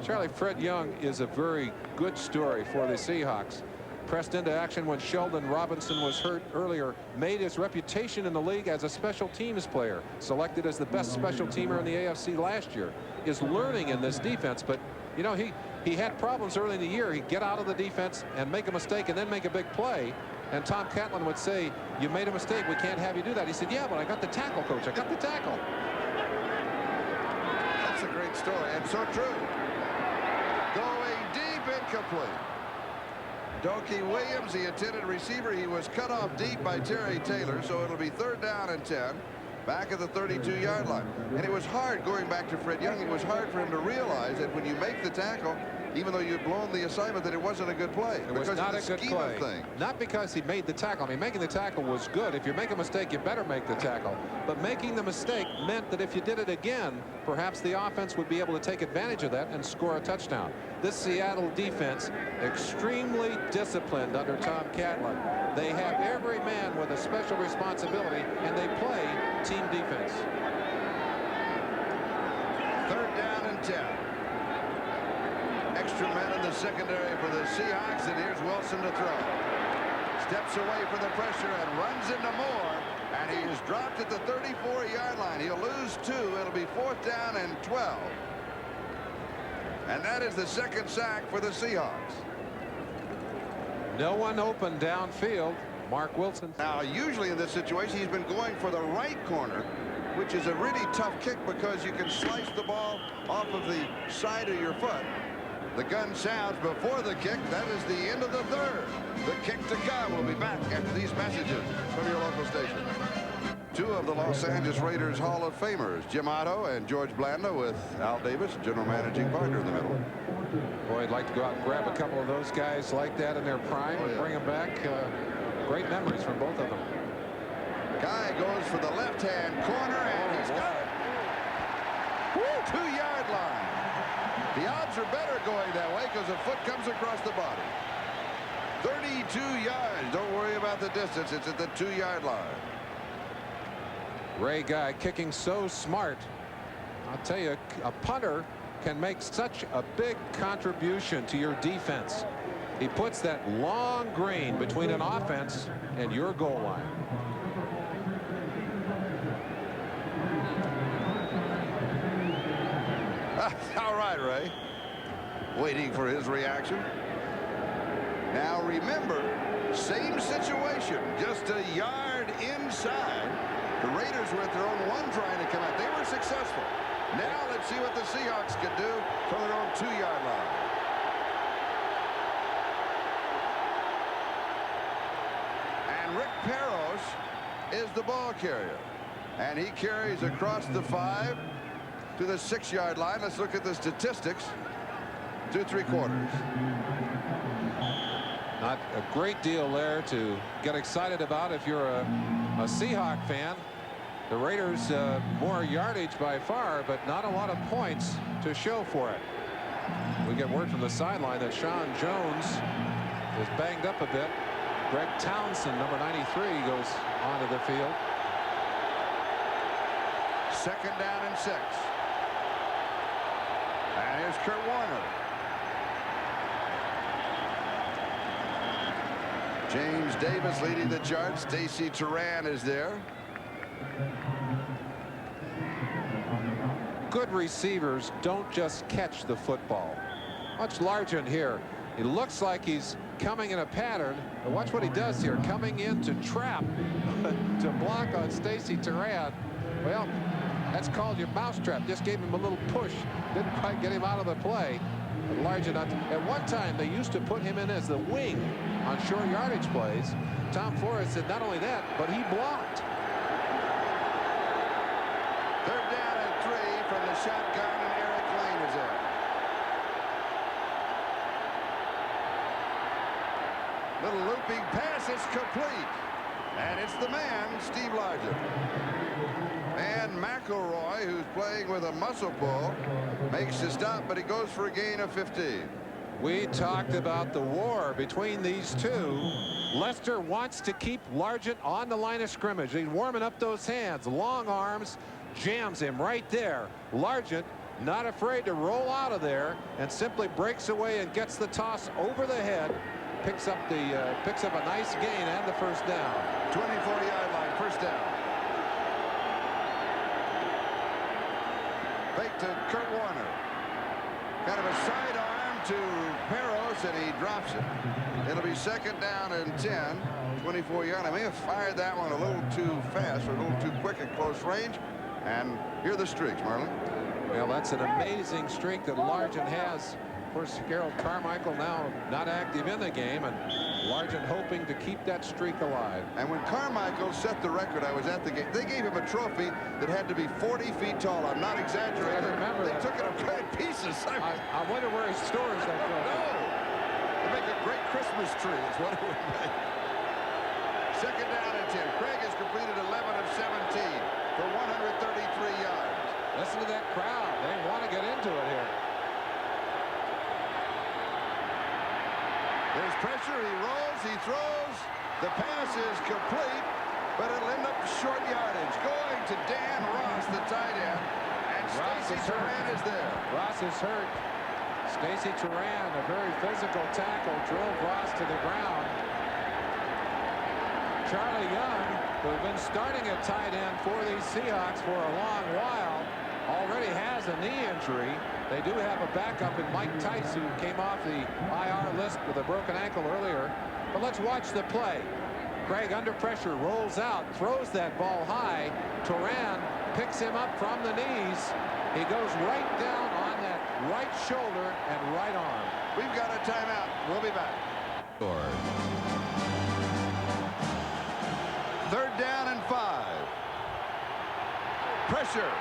Charlie, Fred Young is a very good story for the Seahawks. Pressed into action when Sheldon Robinson was hurt earlier, made his reputation in the league as a special teams player, selected as the best special teamer in the AFC last year, is learning in this defense. But you know, he had problems early in the year. He'd get out of the defense and make a mistake and then make a big play. And Tom Catlin would say, "You made a mistake. We can't have you do that." He said, "Yeah, but I got the tackle, coach. I got the tackle." That's a great story, and so true. Going deep, incomplete. Dokie Williams, the intended receiver, he was cut off deep by Terry Taylor, so it'll be 3rd down and 10. Back at the 32-yard line. And it was hard going back to Fred Young. It was hard for him to realize that when you make the tackle, even though you'd blown the assignment, that it wasn't a good play. It was not a good play. Not because he made the tackle. I mean, making the tackle was good. If you make a mistake, you better make the tackle. But making the mistake meant that if you did it again, perhaps the offense would be able to take advantage of that and score a touchdown. This Seattle defense, extremely disciplined under Tom Catlin. They have every man with a special responsibility, and they play team defense. 3rd down and 10. Extra men in the secondary for the Seahawks, and here's Wilson to throw. Steps away from the pressure and runs into Moore, and he is dropped at the 34-yard line. He'll lose 2. It'll be 4th down and 12. And that is the 2nd sack for the Seahawks. No one open downfield. Mark Wilson. Now, usually in this situation, he's been going for the right corner, which is a really tough kick because you can slice the ball off of the side of your foot. The gun sounds before the kick. That is the end of the 3rd. The kick to come. We'll be back after these messages from your local station. 2 of the Los Angeles Raiders Hall of Famers, Jim Otto and George Blanda, with Al Davis, general managing partner in the middle. Boy, I'd like to go out and grab a couple of those guys like that in their prime and bring them back. Great memories from both of them. Guy goes for the left-hand corner, and he's got it. 2-yard line. The odds are better going that way because the foot comes across the body. 32 yards. Don't worry about the distance. It's at the 2-yard line. Ray Guy kicking so smart. I'll tell you, a punter can make such a big contribution to your defense. He puts that long green between an offense and your goal line. All right, Ray. Waiting for his reaction. Now remember, same situation, just a yard inside. The Raiders were at their own 1 trying to come out. They were successful. Now let's see what the Seahawks can do from their own 2-yard line. And Rick Peros is the ball carrier. And he carries across the 5 to the 6-yard line. Let's look at the statistics. 2 3/4. Not a great deal there to get excited about if you're a Seahawk fan. The Raiders more yardage by far, but not a lot of points to show for it. We get word from the sideline that Sean Jones is banged up a bit. Greg Townsend, number 93, goes onto the field. 2nd down and 6. And here's Kurt Warner. James Davis leading the charge. Stacy Turan is there. Good receivers don't just catch the football. Watch Largent here. He looks like he's coming in a pattern. But watch what he does here. Coming in to trap, to block on Stacy Turan. Well, that's called your mousetrap. Just gave him a little push. Didn't quite get him out of the play. But Largent, at one time, they used to put him in as the wing on short yardage plays. Tom Forrest said not only that, but he blocked. 3rd down and 3 from the shotgun, and Eric Lane is there. Little looping pass is complete. And it's the man, Steve Largent. And McElroy, who's playing with a muscle pull, makes the stop, but he goes for a gain of 15. We talked about the war between these two. Lester wants to keep Largent on the line of scrimmage. He's warming up those hands. Long arms, jams him right there. Largent not afraid to roll out of there and simply breaks away and gets the toss over the head. Picks up a nice gain and the 1st down. 24-yard line, 1st down. Fake to Kurt Warner. Kind of a sidearm to Peros, and he drops it. It'll be 2nd down and 10. 24-yard. I may have fired that one a little too fast or a little too quick at close range. And here are the streaks, Marlin. Well, that's an amazing streak that Largent has Of course, Harold Carmichael now not active in the game, and Largent hoping to keep that streak alive. And when Carmichael set the record, I was at the game. They gave him a trophy that had to be 40 feet tall. I'm not exaggerating. I remember they that. took it apart in pieces. I wonder where he stores that trophy. No! They make a great Christmas tree is what it would make. Second down and 10. Craig has completed 11 of 17 for 133 yards. Listen to that crowd. They want to get into it here. There's pressure. He rolls. He throws. The pass is complete, but it'll end up short yardage. Going to Dan Ross, the tight end. And Stacy Turan is there. Ross is hurt. Stacy Turan, a very physical tackle, drove Ross to the ground. Charlie Young, who has been starting at tight end for these Seahawks for a long while, already has a knee injury. They do have a backup in Mike Tice, who came off the IR list with a broken ankle earlier. But let's watch the play. Craig under pressure rolls out, throws that ball high. Turan picks him up from the knees. He goes right down on that right shoulder and right arm. We've got a timeout. We'll be back. Third down and 5. Pressure.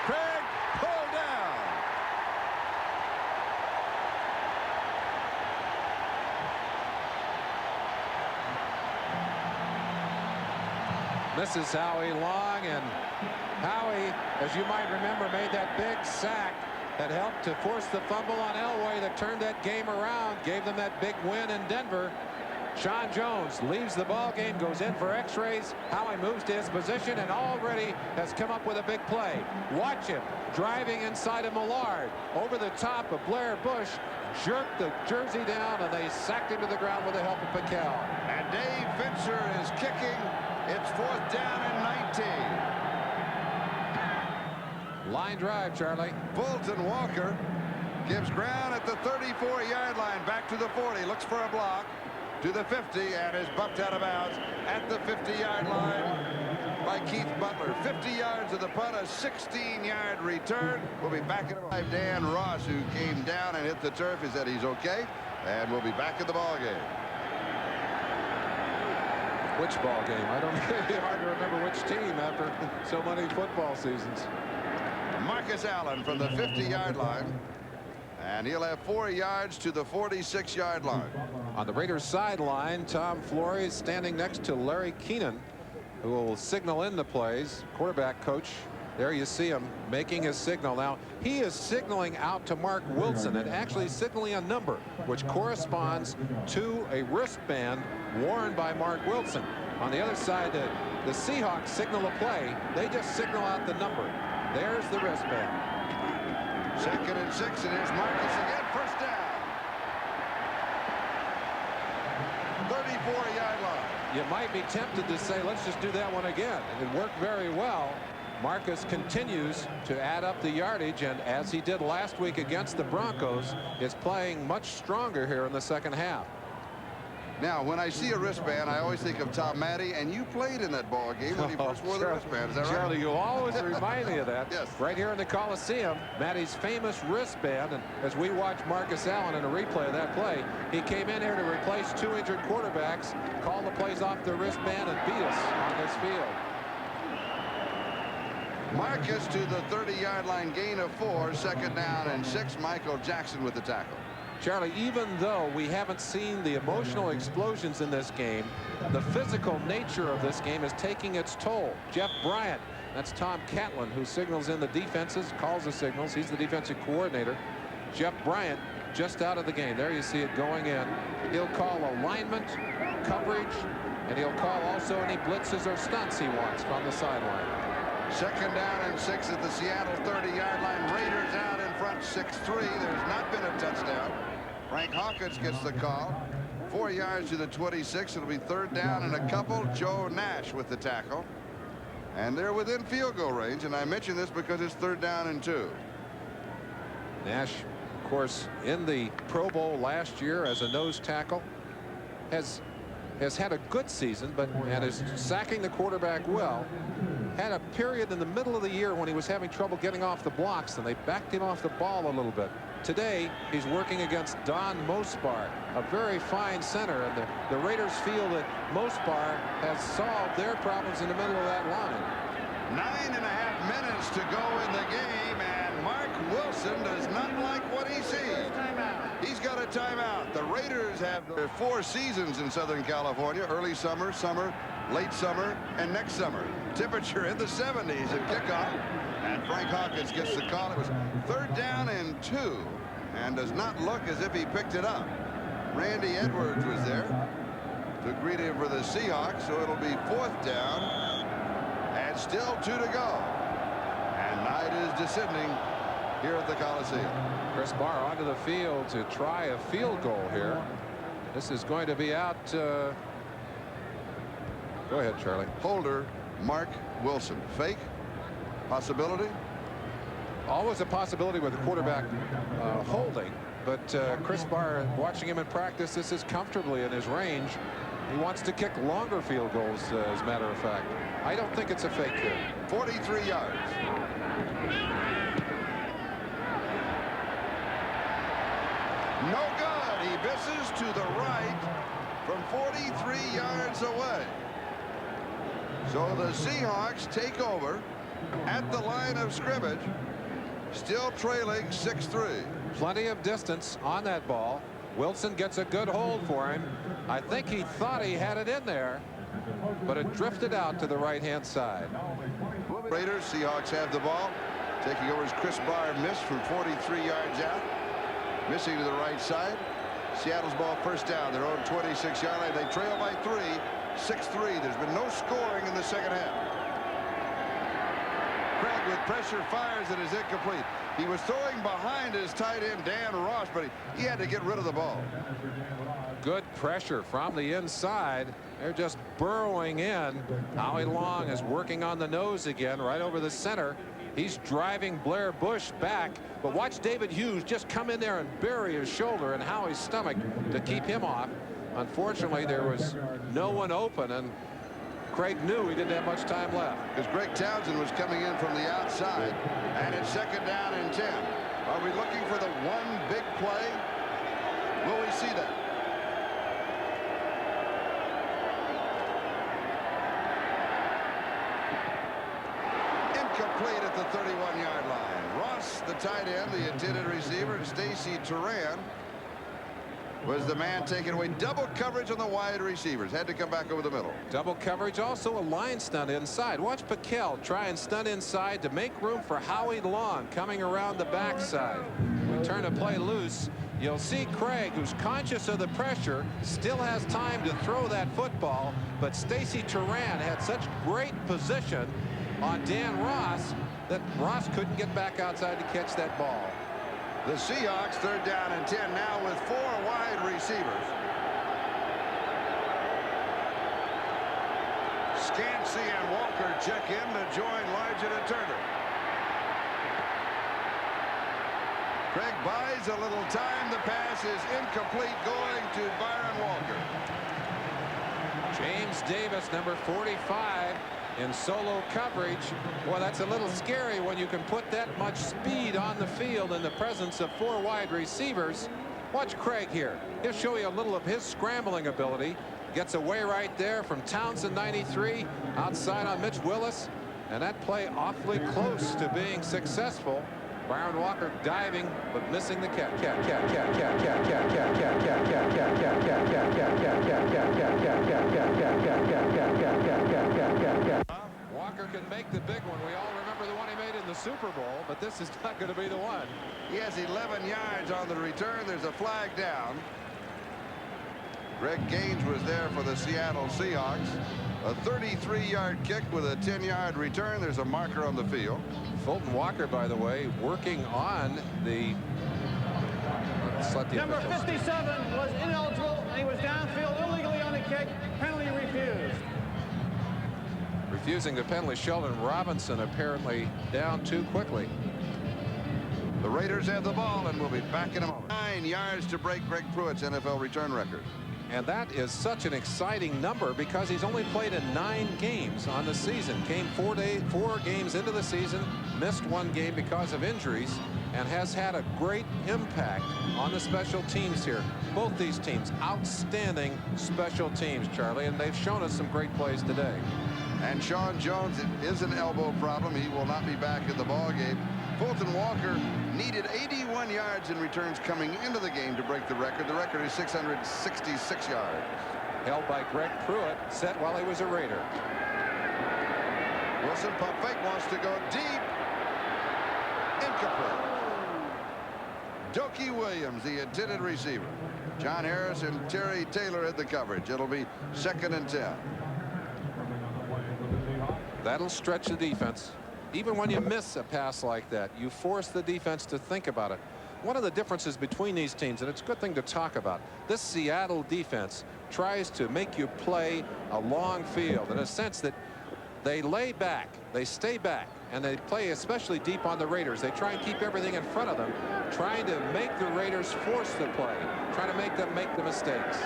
Craig pulled down. Misses Howie Long, and Howie, as you might remember, made that big sack that helped to force the fumble on Elway that turned that game around, gave them that big win in Denver. Sean Jones leaves the ball game, goes in for x-rays. Howie moves to his position and already has come up with a big play. Watch him driving inside of Millard, over the top of Blair Bush, jerked the jersey down, and they sacked him to the ground with the help of Piquel. And Dave Fincher is kicking. It's 4th down and 19. Line drive, Charlie. Fulton Walker gives ground at the 34-yard line, back to the 40, looks for a block, to the 50, and is bumped out of bounds at the 50-yard line by Keith Butler. 50 yards of the punt, a 16-yard return. We'll be back in a... Dan Ross, who came down and hit the turf, he said he's okay, and we'll be back in the ball game. Which ball game? I don't know. It's hard to remember which team after so many football seasons. Marcus Allen from the 50-yard line, and he'll have 4 yards to the 46-yard line. On the Raiders sideline, Tom Flores standing next to Larry Keenan, who will signal in the plays. Quarterback coach, there you see him making his signal. Now he is signaling out to Mark Wilson and actually signaling a number which corresponds to a wristband worn by Mark Wilson. On the other side, the Seahawks signal a play. They just signal out the number. There's the wristband. 2nd and 6, and here's Marcus again. First down. 34-yard line. You might be tempted to say, let's just do that one again. And it worked very well. Marcus continues to add up the yardage, and as he did last week against the Broncos, is playing much stronger here in the second half. Now, when I see a wristband, I always think of Tom Matty, and you played in that ball game when he first wore the wristband. Is that right? Charlie, you always remind me of that. Yes. Right here in the Coliseum, Matty's famous wristband, and as we watch Marcus Allen in a replay of that play, he came in here to replace 2 injured quarterbacks, called the plays off the wristband, and beat us on this field. Marcus to the 30-yard line, gain of 4, 2nd down and 6. Michael Jackson with the tackle. Charlie, even though we haven't seen the emotional explosions in this game, the physical nature of this game is taking its toll. Jeff Bryant, that's Tom Catlin, who signals in the defenses, calls the signals. He's the defensive coordinator. Jeff Bryant just out of the game. There you see it going in. He'll call alignment, coverage, and he'll call also any blitzes or stunts he wants from the sideline. 2nd down and 6 at the Seattle 30-yard line. Raiders out in front 6-3. There's not been a touchdown. Frank Hawkins gets the call. 4 yards to the 26. It'll be 3rd down and a couple. Joe Nash with the tackle. And they're within field goal range. And I mention this because it's 3rd down and 2. Nash, of course, in the Pro Bowl last year as a nose tackle, has had a good season, and is sacking the quarterback well. Had a period in the middle of the year when he was having trouble getting off the blocks, and they backed him off the ball a little bit. Today, he's working against Don Mospar, a very fine center, and the Raiders feel that Mospar has solved their problems in the middle of that line. 9.5 minutes to go in the game, and Mark Wilson does not like what he sees. He's got a timeout. The Raiders have 4 seasons in Southern California: early summer, summer, late summer, and next summer. Temperature in the 70s at kickoff, and Frank Hawkins gets the call. It was 3rd down and 2, and does not look as if he picked it up. Randy Edwards was there to greet him for the Seahawks, so it'll be 4th down, and still 2 to go. And night is descending here at the Coliseum. Chris Barr onto the field to try a field goal here. This is going to be out. Go ahead, Charlie. Holder Mark Wilson. Fake? Possibility? Always a possibility with the quarterback holding, but Chris Barr, watching him in practice, this is comfortably in his range. He wants to kick longer field goals, as a matter of fact. I don't think it's a fake here. 43 yards. No good. He misses to the right from 43 yards away. So the Seahawks take over at the line of scrimmage, still trailing 6-3. Plenty of distance on that ball. Wilson gets a good hold for him. I think he thought he had it in there, but it drifted out to the right-hand side. Raiders, Seahawks have the ball. Taking over as Chris Barr missed from 43 yards out. Missing to the right side. Seattle's ball, 1st down, their own 26-yard line. They trail by 3, 6-3. There's been no scoring in the second half. Craig with pressure fires, and is incomplete. He was throwing behind his tight end Dan Ross, but he had to get rid of the ball. Good pressure from the inside. They're just burrowing in. Howie Long is working on the nose again, right over the center. He's driving Blair Bush back, but watch David Hughes just come in there and bury his shoulder in Howie's stomach to keep him off. Unfortunately, there was no one open, and Craig knew he didn't have much time left. Because Greg Townsend was coming in from the outside, and it's 2nd down and 10. Are we looking for the one big play? Will we see that? Incomplete at the 31-yard line. Ross, the tight end, the intended receiver, and Stacy Turan was the man taking away. Double coverage on the wide receivers. Had to come back over the middle. Double coverage, also a line stunt inside. Watch Piquel try and stunt inside to make room for Howie Long coming around the backside. We turn a play loose. You'll see Craig, who's conscious of the pressure, still has time to throw that football, but Stacy Turan had such great position on Dan Ross that Ross couldn't get back outside to catch that ball. The Seahawks 3rd down and 10 now with 4 wide receivers. Scansey and Walker check in to join Largent and Turner. Craig buys a little time. The pass is incomplete, going to Byron Walker. James Davis, number 45, in solo coverage. Well, that's a little scary when you can put that much speed on the field in the presence of 4 wide receivers. Watch Craig here. He'll show you a little of his scrambling ability. Gets away right there from Townsend, 93, outside on Mitch Willis, and that play awfully close to being successful. Byron Walker diving but missing the catch. Walker can make the big one. We all remember the one he made in the Super Bowl, but this is not going to be the one. He has 11 yards on the return. There's a flag down. Greg Gaines was there for the Seattle Seahawks. A 33-yard kick with a 10-yard return. There's a marker on the field. Fulton Walker, by the way, working on the Number 57 was ineligible, and he was downfield illegally on the kick. Penalty refused. Refusing the penalty. Sheldon Robinson apparently down too quickly. The Raiders have the ball, and we'll be back in a moment. 9 yards to break Greg Pruitt's NFL return record. And that is such an exciting number because he's only played in 9 games on the season. Came 4 games into the season, missed 1 game because of injuries. and has had a great impact on the special teams here. Both these teams, outstanding special teams, Charlie, and they've shown us some great plays today. And Sean Jones, it is an elbow problem. He will not be back in the ball game. Fulton Walker needed 81 yards in returns coming into the game to break the record. The record is 666 yards. Held by Greg Pruitt, set while he was a Raider. Wilson pump fake, wants to go deep. Incomplete. Dokie Williams, the intended receiver. John Harris and Terry Taylor at the coverage. It'll be 2nd and 10. That'll stretch the defense. Even when you miss a pass like that, you force the defense to think about it. One of the differences between these teams, and it's a good thing to talk about, this Seattle defense tries to make you play a long field in a sense that they lay back, they stay back, and they play especially deep on the Raiders. They try and keep everything in front of them, trying to make the Raiders force the play, trying to make them make the mistakes.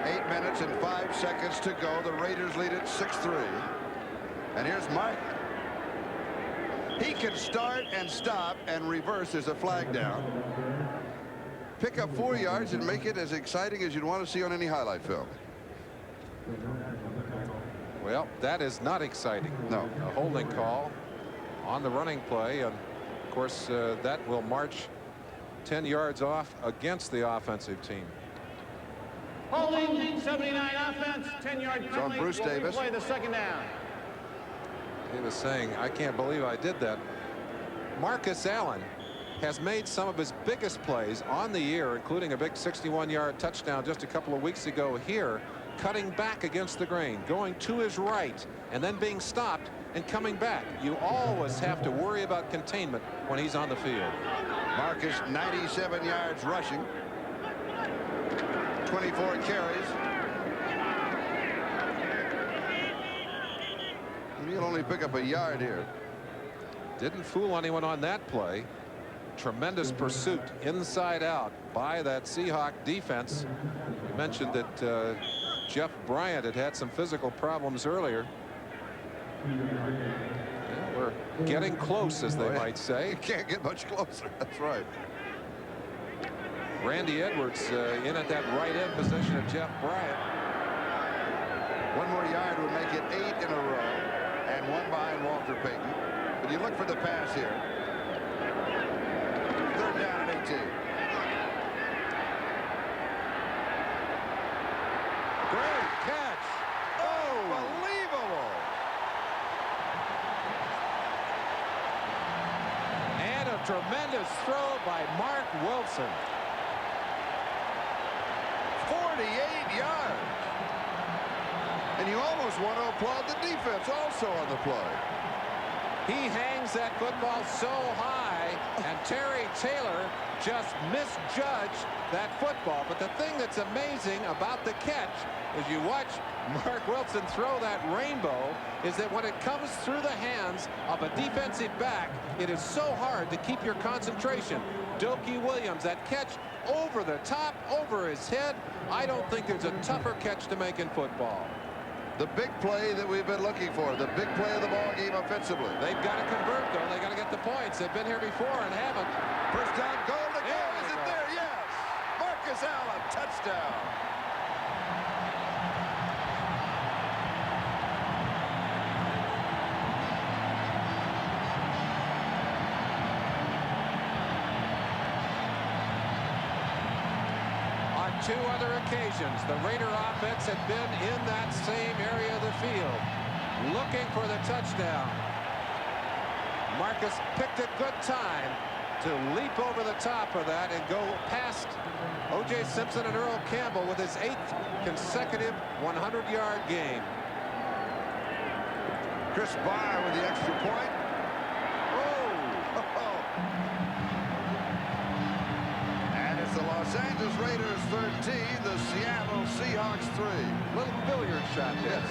8 minutes and 5 seconds to go. The Raiders lead it 6-3. And here's Mike. He can start and stop and reverse. There's a flag down. Pick up 4 yards and make it as exciting as you'd want to see on any highlight film. Well, that is not exciting. No. A holding call on the running play, and of course that will march 10 yards off against the offensive team. Holding 79 offense, 10-yard on penalty. Bruce Davis. Play the 2nd down. He was saying, I can't believe I did that. Marcus Allen has made some of his biggest plays on the year, including a big 61-yard touchdown just a couple of weeks ago here, cutting back against the grain, going to his right, and then being stopped and coming back. You always have to worry about containment when he's on the field. Marcus, 97 yards rushing. 24 carries. He'll only pick up a yard here. Didn't fool anyone on that play. Tremendous pursuit inside out by that Seahawk defense. We mentioned that Jeff Bryant had had some physical problems earlier. Yeah, we're getting close, as they might say. You can't get much closer. That's right. Randy Edwards in at that right end position of Jeff Bryant. 1 more yard would make it 8 in a row. And 1 behind Walter Payton. But you look for the pass here. 3rd down and 18. Great catch. Unbelievable. And a tremendous throw by Mark Wilson. 48 yards. And you almost want to applaud the defense also on the play. He hangs that football so high, and Terry Taylor just misjudged that football. But the thing that's amazing about the catch is you watch Mark Wilson throw that rainbow is that when it comes through the hands of a defensive back, it is so hard to keep your concentration. Dokie Williams, that catch over the top, over his head. I don't think there's a tougher catch to make in football. The big play that we've been looking for, the big play of the ball game offensively. They've got to convert, though. They've got to get the points. They've been here before and haven't. First down, goal to go. Is it there? Yes. Marcus Allen, touchdown. On 2 other occasions, the Raider offense had been in that same area of the field, looking for the touchdown. Marcus picked a good time to leap over the top of that and go past O.J. Simpson and Earl Campbell with his 8th consecutive 100-yard game. Chris Barr with the extra point. And it's the Los Angeles Raiders 13, the Seattle Seahawks 3. Little billiard shot. Yes.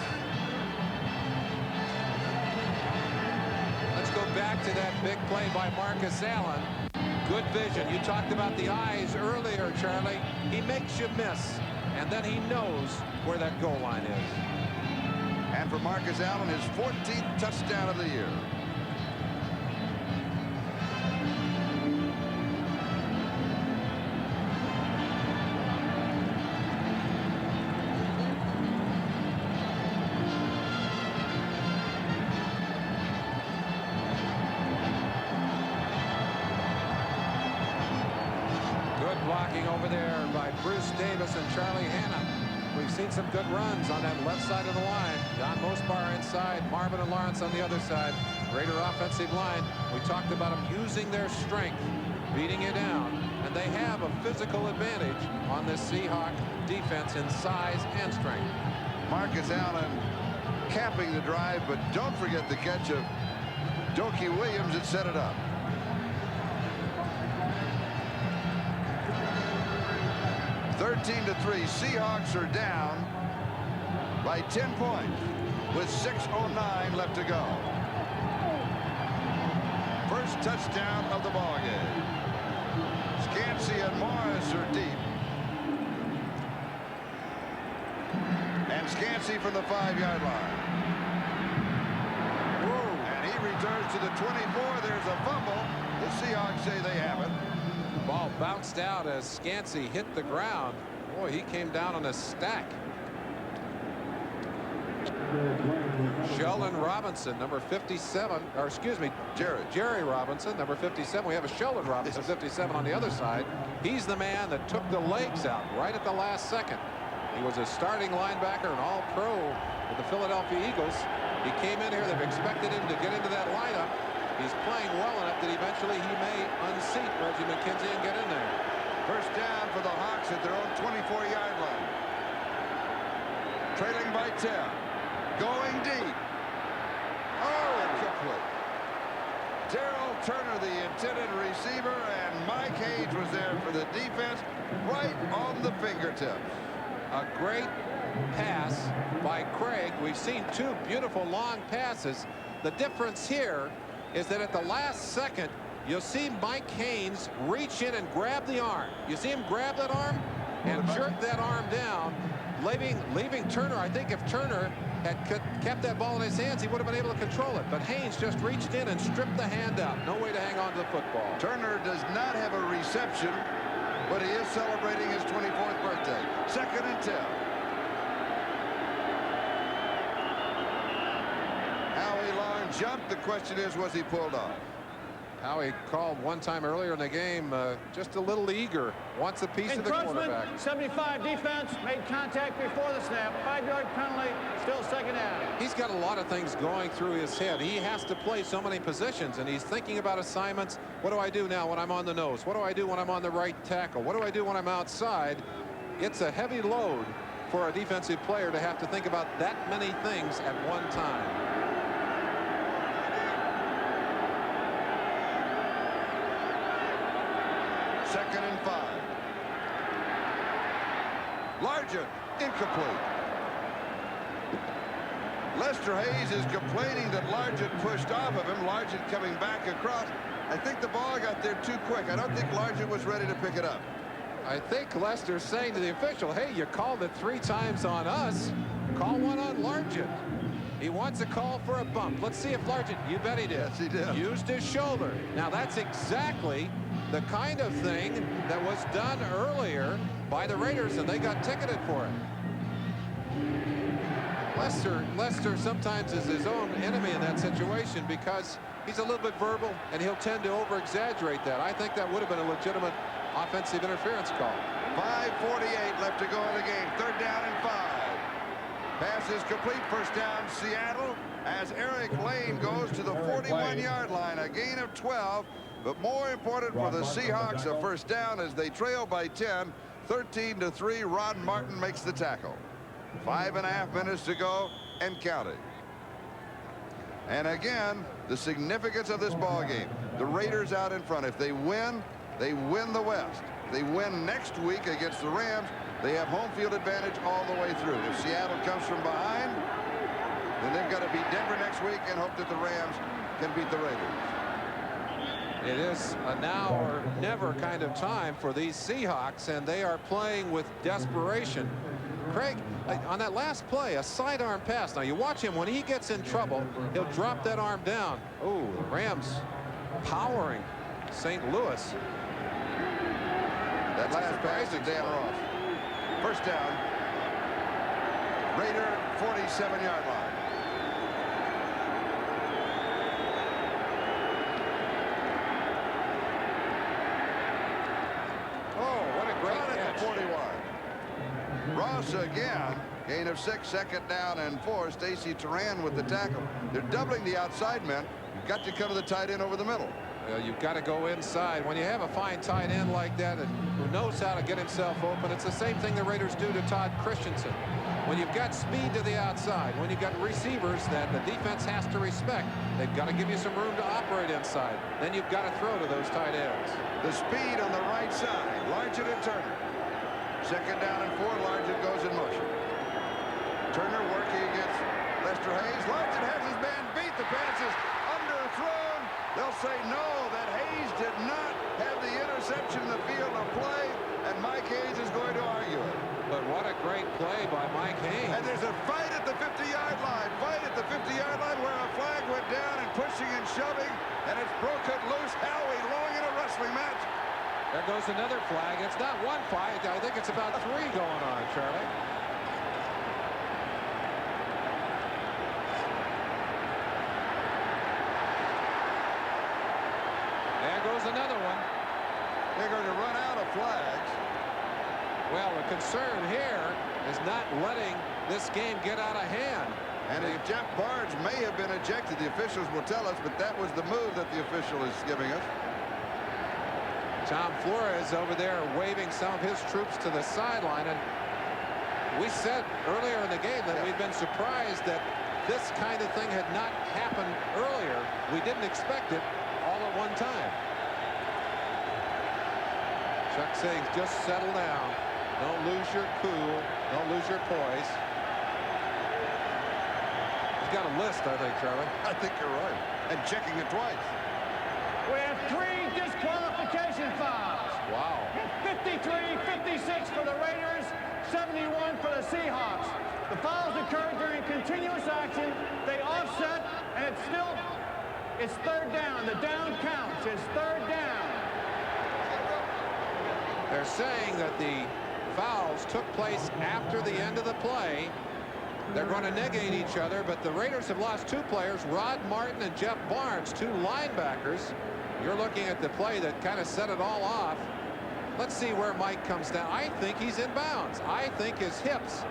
Let's go back to that big play by Marcus Allen. Good vision. You talked about the eyes earlier, Charlie. He makes you miss, and then he knows where that goal line is. And for Marcus Allen, his 14th touchdown of the year. Davis and Charlie Hanna. We've seen some good runs on that left side of the line. Don Mosbar inside, Marvin and Lawrence on the other side. Raider offensive line. We talked about them using their strength, beating you down, and they have a physical advantage on this Seahawk defense in size and strength. Marcus Allen capping the drive, but don't forget the catch of Doki Williams that set it up. (13-3). Seahawks are down by 10 points with 6:09 left to go. First touchdown of the ball game. Scansey and Morris are deep. And Scansey from the 5-yard line. And he returns to the 24. There's a fumble. The Seahawks say they have it. Ball bounced out as Scansey hit the ground. Boy, he came down on a stack. Sheldon Robinson, number 57, or excuse me, Jerry Robinson, number 57. We have a Sheldon Robinson, 57 on the other side. He's the man that took the legs out right at the last second. He was a starting linebacker and all-pro with the Philadelphia Eagles. He came in here. They've expected him to get into that lineup. He's playing well enough that eventually he may unseat Reggie McKenzie and get in there. First down for the Hawks at their own 24-yard line. Trailing by 10. Going deep. Oh, incomplete. Darrell Turner, the intended receiver, and Mike Hayes was there for the defense, right on the fingertips. A great pass by Craig. We've seen two beautiful long passes. The difference here is that at the last second, you'll see Mike Haynes reach in and grab the arm. You see him grab that arm and jerk that arm down, leaving Turner. I think if Turner had kept that ball in his hands, he would have been able to control it. But Haynes just reached in and stripped the hand out. No way to hang on to the football. Turner does not have a reception, but he is celebrating his 24th birthday. 2nd and 10. Howie Long jumped. The question is, was he pulled off? Howie called one time earlier in the game, just a little eager. Wants a piece of the quarterback. 75 defense, made contact before the snap. 5-yard penalty, still second down. He's got a lot of things going through his head. He has to play so many positions, and he's thinking about assignments. What do I do now when I'm on the nose? What do I do when I'm on the right tackle? What do I do when I'm outside? It's a heavy load for a defensive player to have to think about that many things at one time. Second and 5. Largent, incomplete. Lester Hayes is complaining that Largent pushed off of him. Largent coming back across. I think the ball got there too quick. I don't think Largent was ready to pick it up. I think Lester's saying to the official, hey, you called it 3 times on us. Call one on Largent. He wants a call for a bump. Let's see if Largent, you bet he did. Yes, he did. Used his shoulder. Now that's exactly the kind of thing that was done earlier by the Raiders, and they got ticketed for it. Lester sometimes is his own enemy in that situation because he's a little bit verbal, and he'll tend to over-exaggerate that. I think that would have been a legitimate offensive interference call. 5:48 left to go in the game. 3rd down and 5. Pass is complete. First down, Seattle, as Eric Lane goes to the 41-yard line. A gain of 12. But more important for the Seahawks, a first down as they trail by 10. 13-3. Ron Martin makes the tackle. 5.5 minutes to go and counting. And again, the significance of this ball game. The Raiders out in front. If they win the West. If they win next week against the Rams, they have home field advantage all the way through. If Seattle comes from behind, then they've got to beat Denver next week and hope that the Rams can beat the Raiders. It is a now or never kind of time for these Seahawks, and they are playing with desperation. Craig, on that last play, a sidearm pass. Now you watch him when he gets in trouble, he'll drop that arm down. Oh, the Rams powering St. Louis. That last pass to Dan Ross. First down. Raider 47-yard line. Oh, what a great catch. 41. Ross again. Gain of 6, 2nd down and 4. Stacy Turan with the tackle. They're doubling the outside men. You've got to cover the tight end over the middle. Well, you've got to go inside. When you have a fine tight end like that and who knows how to get himself open, it's the same thing the Raiders do to Todd Christensen. When you've got speed to the outside, when you've got receivers that the defense has to respect, they've got to give you some room to operate inside. Then you've got to throw to those tight ends. The speed on the right side. Largent and Turner. 2nd down and 4. Largent goes in motion. Turner working against Lester Hayes. Largent has his man beat. The pass is underthrown. They'll say no, that Hayes did not have the interception in the field of play, and Mike Hayes is going to argue it. But what a great play by Mike Hayes. And there's a fight at the 50-yard line. Fight at the 50-yard line where a flag went down and pushing and shoving, and it's broken loose. Howie Long in a wrestling match. There goes another flag. It's not one fight. I think it's about 3 going on, Charlie. There goes another one. They're going to run out of flags. Well, the concern here is not letting this game get out of hand. And Jeff Barnes may have been ejected. The officials will tell us, but that was the move that the official is giving us. Tom Flores over there waving some of his troops to the sideline. And we said earlier in the game that we've been surprised that this kind of thing had not happened earlier. We didn't expect it all at one time. Chuck saying just settle down. Don't lose your cool. Don't lose your poise. He's got a list, I think, Charlie. I think you're right. And checking it twice. We have 3 disqualification fouls. Wow. 53, 56 for the Raiders, 71 for the Seahawks. The fouls occurred during continuous action. They offset, and it's 3rd down. The down counts. It's 3rd down. They're saying that the fouls took place after the end of the play. They're going to negate each other, but the Raiders have lost 2 players, Rod Martin and Jeff Barnes, 2 linebackers. You're looking at the play that kind of set it all off. Let's see where Mike comes down. I think he's in bounds. I think his hips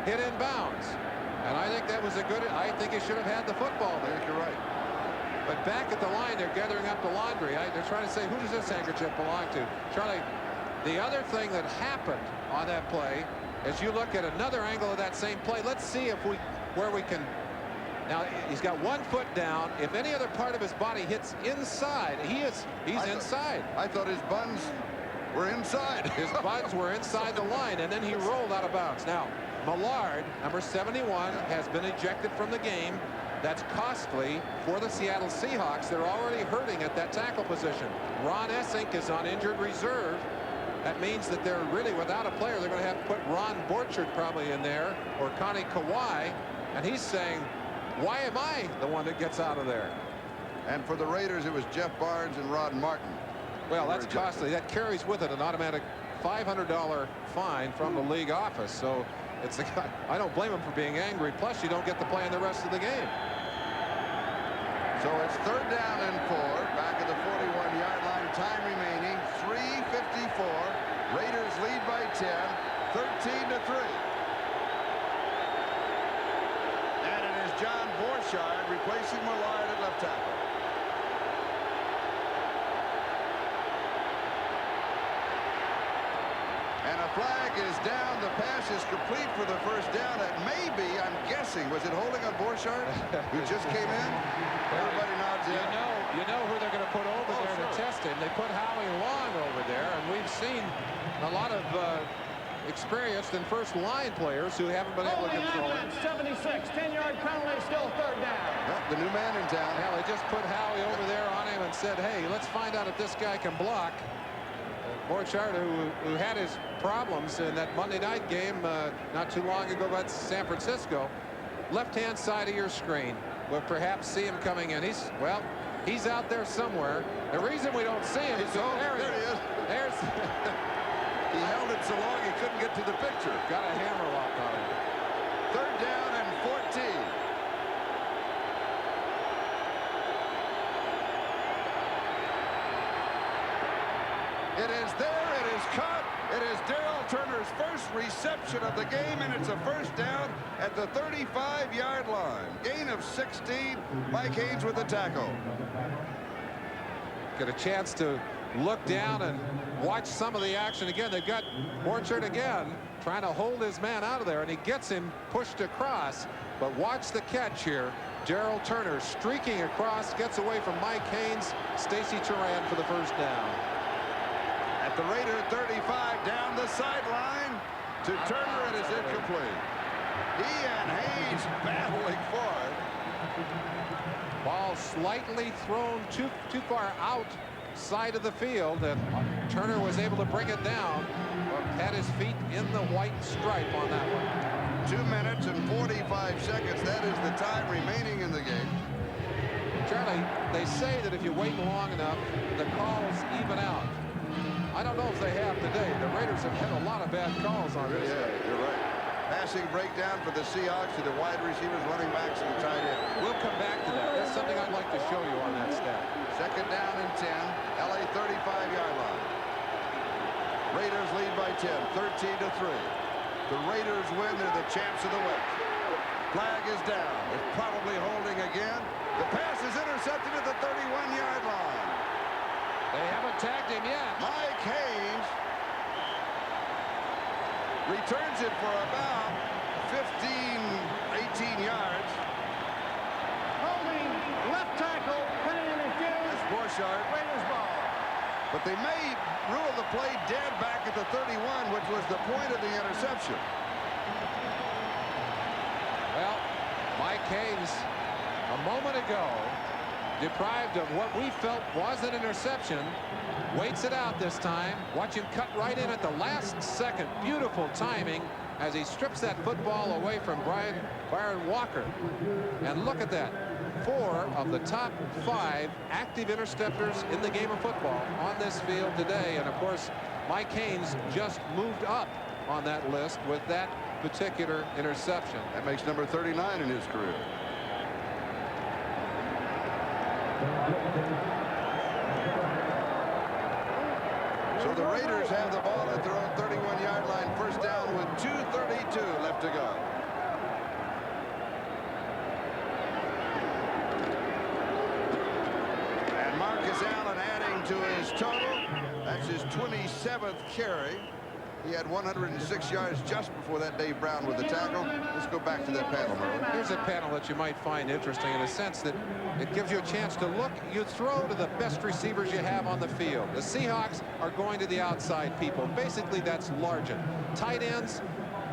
hit in bounds. And I think that was a good, I think he should have had the football there. You're right. But back at the line, they're gathering up the laundry. They're trying to say, who does this handkerchief belong to? Charlie, the other thing that happened on that play, as you look at another angle of that same play, let's see if where we can. Now he's got 1 foot down. If any other part of his body hits inside, he's inside. I thought his buns were inside. His buns were inside the line, and then he rolled out of bounds. Now Millard, number 71, has been ejected from the game. That's costly for the Seattle Seahawks. They're already hurting at that tackle position. Ron Essink is on injured reserve. That means that they're really without a player. They're going to have to put Ron Borchard probably in there, or Connie Kawhi. And he's saying, why am I the one that gets out of there? And for the Raiders, it was Jeff Barnes and Rod Martin. Well, that's costly. That carries with it an automatic $500 fine from the league office. So it's the guy. I don't blame him for being angry. Plus, you don't get to play in the rest of the game. So it's 3rd down and 4. Back at the 41-yard line. Time remaining. 3:54. Raiders lead by 10. 13-3. And it is John Borchard replacing Millard at left tackle. And a flag is down. The pass is complete for the 1st down. That may be, I'm guessing, was it holding on Borchard, who just came in? Everybody nods in. You know who they're going to put over there to test him. They put Howie Long over there, and we've seen a lot of experienced and first-line players who haven't been able to control it. 76, 10-yard penalty, still 3rd down. Well, the new man in town. Hell, they just put Howie over there on him and said, hey, let's find out if this guy can block. Borchard, who had his problems in that Monday night game not too long ago against San Francisco. Left-hand side of your screen. We'll perhaps see him coming in. He's out there somewhere. The reason we don't see him is there he is. There's he held it so long he couldn't get to the picture. Got a hammer lock on him. 3rd down and 14. It is there. It is caught. It is Darrell Turner's first reception of of the game, and it's a first down at the 35-yard line. Gain of 16. Mike Haynes with the tackle. Get a chance to look down and watch some of the action again. They've got Borchert again trying to hold his man out of there, and he gets him pushed across. But watch the catch here. Gerald Turner streaking across, gets away from Mike Haynes. Stacy Turan for the first down. At the Raider 35, down the sideline to Turner, and it's incomplete. He and Haynes battling for it. Ball slightly thrown too far outside of the field, and Turner was able to bring it down, but had his feet in the white stripe on that one. 2 minutes and 45 seconds. That is the time remaining in the game. Charlie, they say that if you wait long enough, the calls even out. I don't know if they have today. The Raiders have had a lot of bad calls on this. Yeah, you're right. Passing breakdown for the Seahawks to the wide receivers, running backs, and tight end. We'll come back to that. That's something I'd like to show you on that stat. Second down and 10. LA 35-yard line. Raiders lead by 10, 13-3. The Raiders win. They're the champs of the West. Flag is down. It's probably holding again. The pass is intercepted at the 31-yard line. They haven't tagged him yet. Mike Haynes returns it for about 15, 18 yards. Holding left tackle, penalty refused. Borchert. Raiders ball. But they may rule the play dead back at the 31, which was the point of the interception. Well, Mike Haynes, a moment ago, deprived of what we felt was an interception, waits it out this time. Watch him cut right in at the last second. Beautiful timing as he strips that football away from Byron Walker. And look at that. 4 of the top 5 active interceptors in the game of football on this field today. And of course, Mike Haynes just moved up on that list with that particular interception. That makes number 39 in his career. So the Raiders have the ball at their own 31-yard line. First down with 2:32 left to go. And Marcus Allen adding to his total. That's his 27th carry. He had 106 yards just before that. Dave Brown with the tackle. Let's go back to that panel, Merlin. Here's a panel that you might find interesting in the sense that it gives you a chance to look. You throw to the best receivers you have on the field. The Seahawks are going to the outside people. Basically, that's Largent. Tight ends,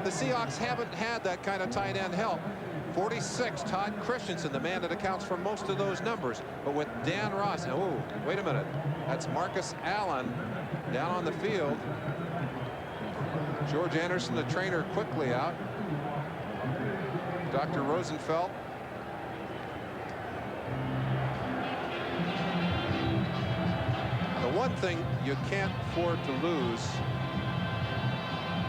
the Seahawks haven't had that kind of tight end help. 46, Todd Christensen, the man that accounts for most of those numbers. But with Dan Ross, oh, wait a minute. That's Marcus Allen down on the field. George Anderson, the trainer, quickly out. Dr. Rosenfeld. The one thing you can't afford to lose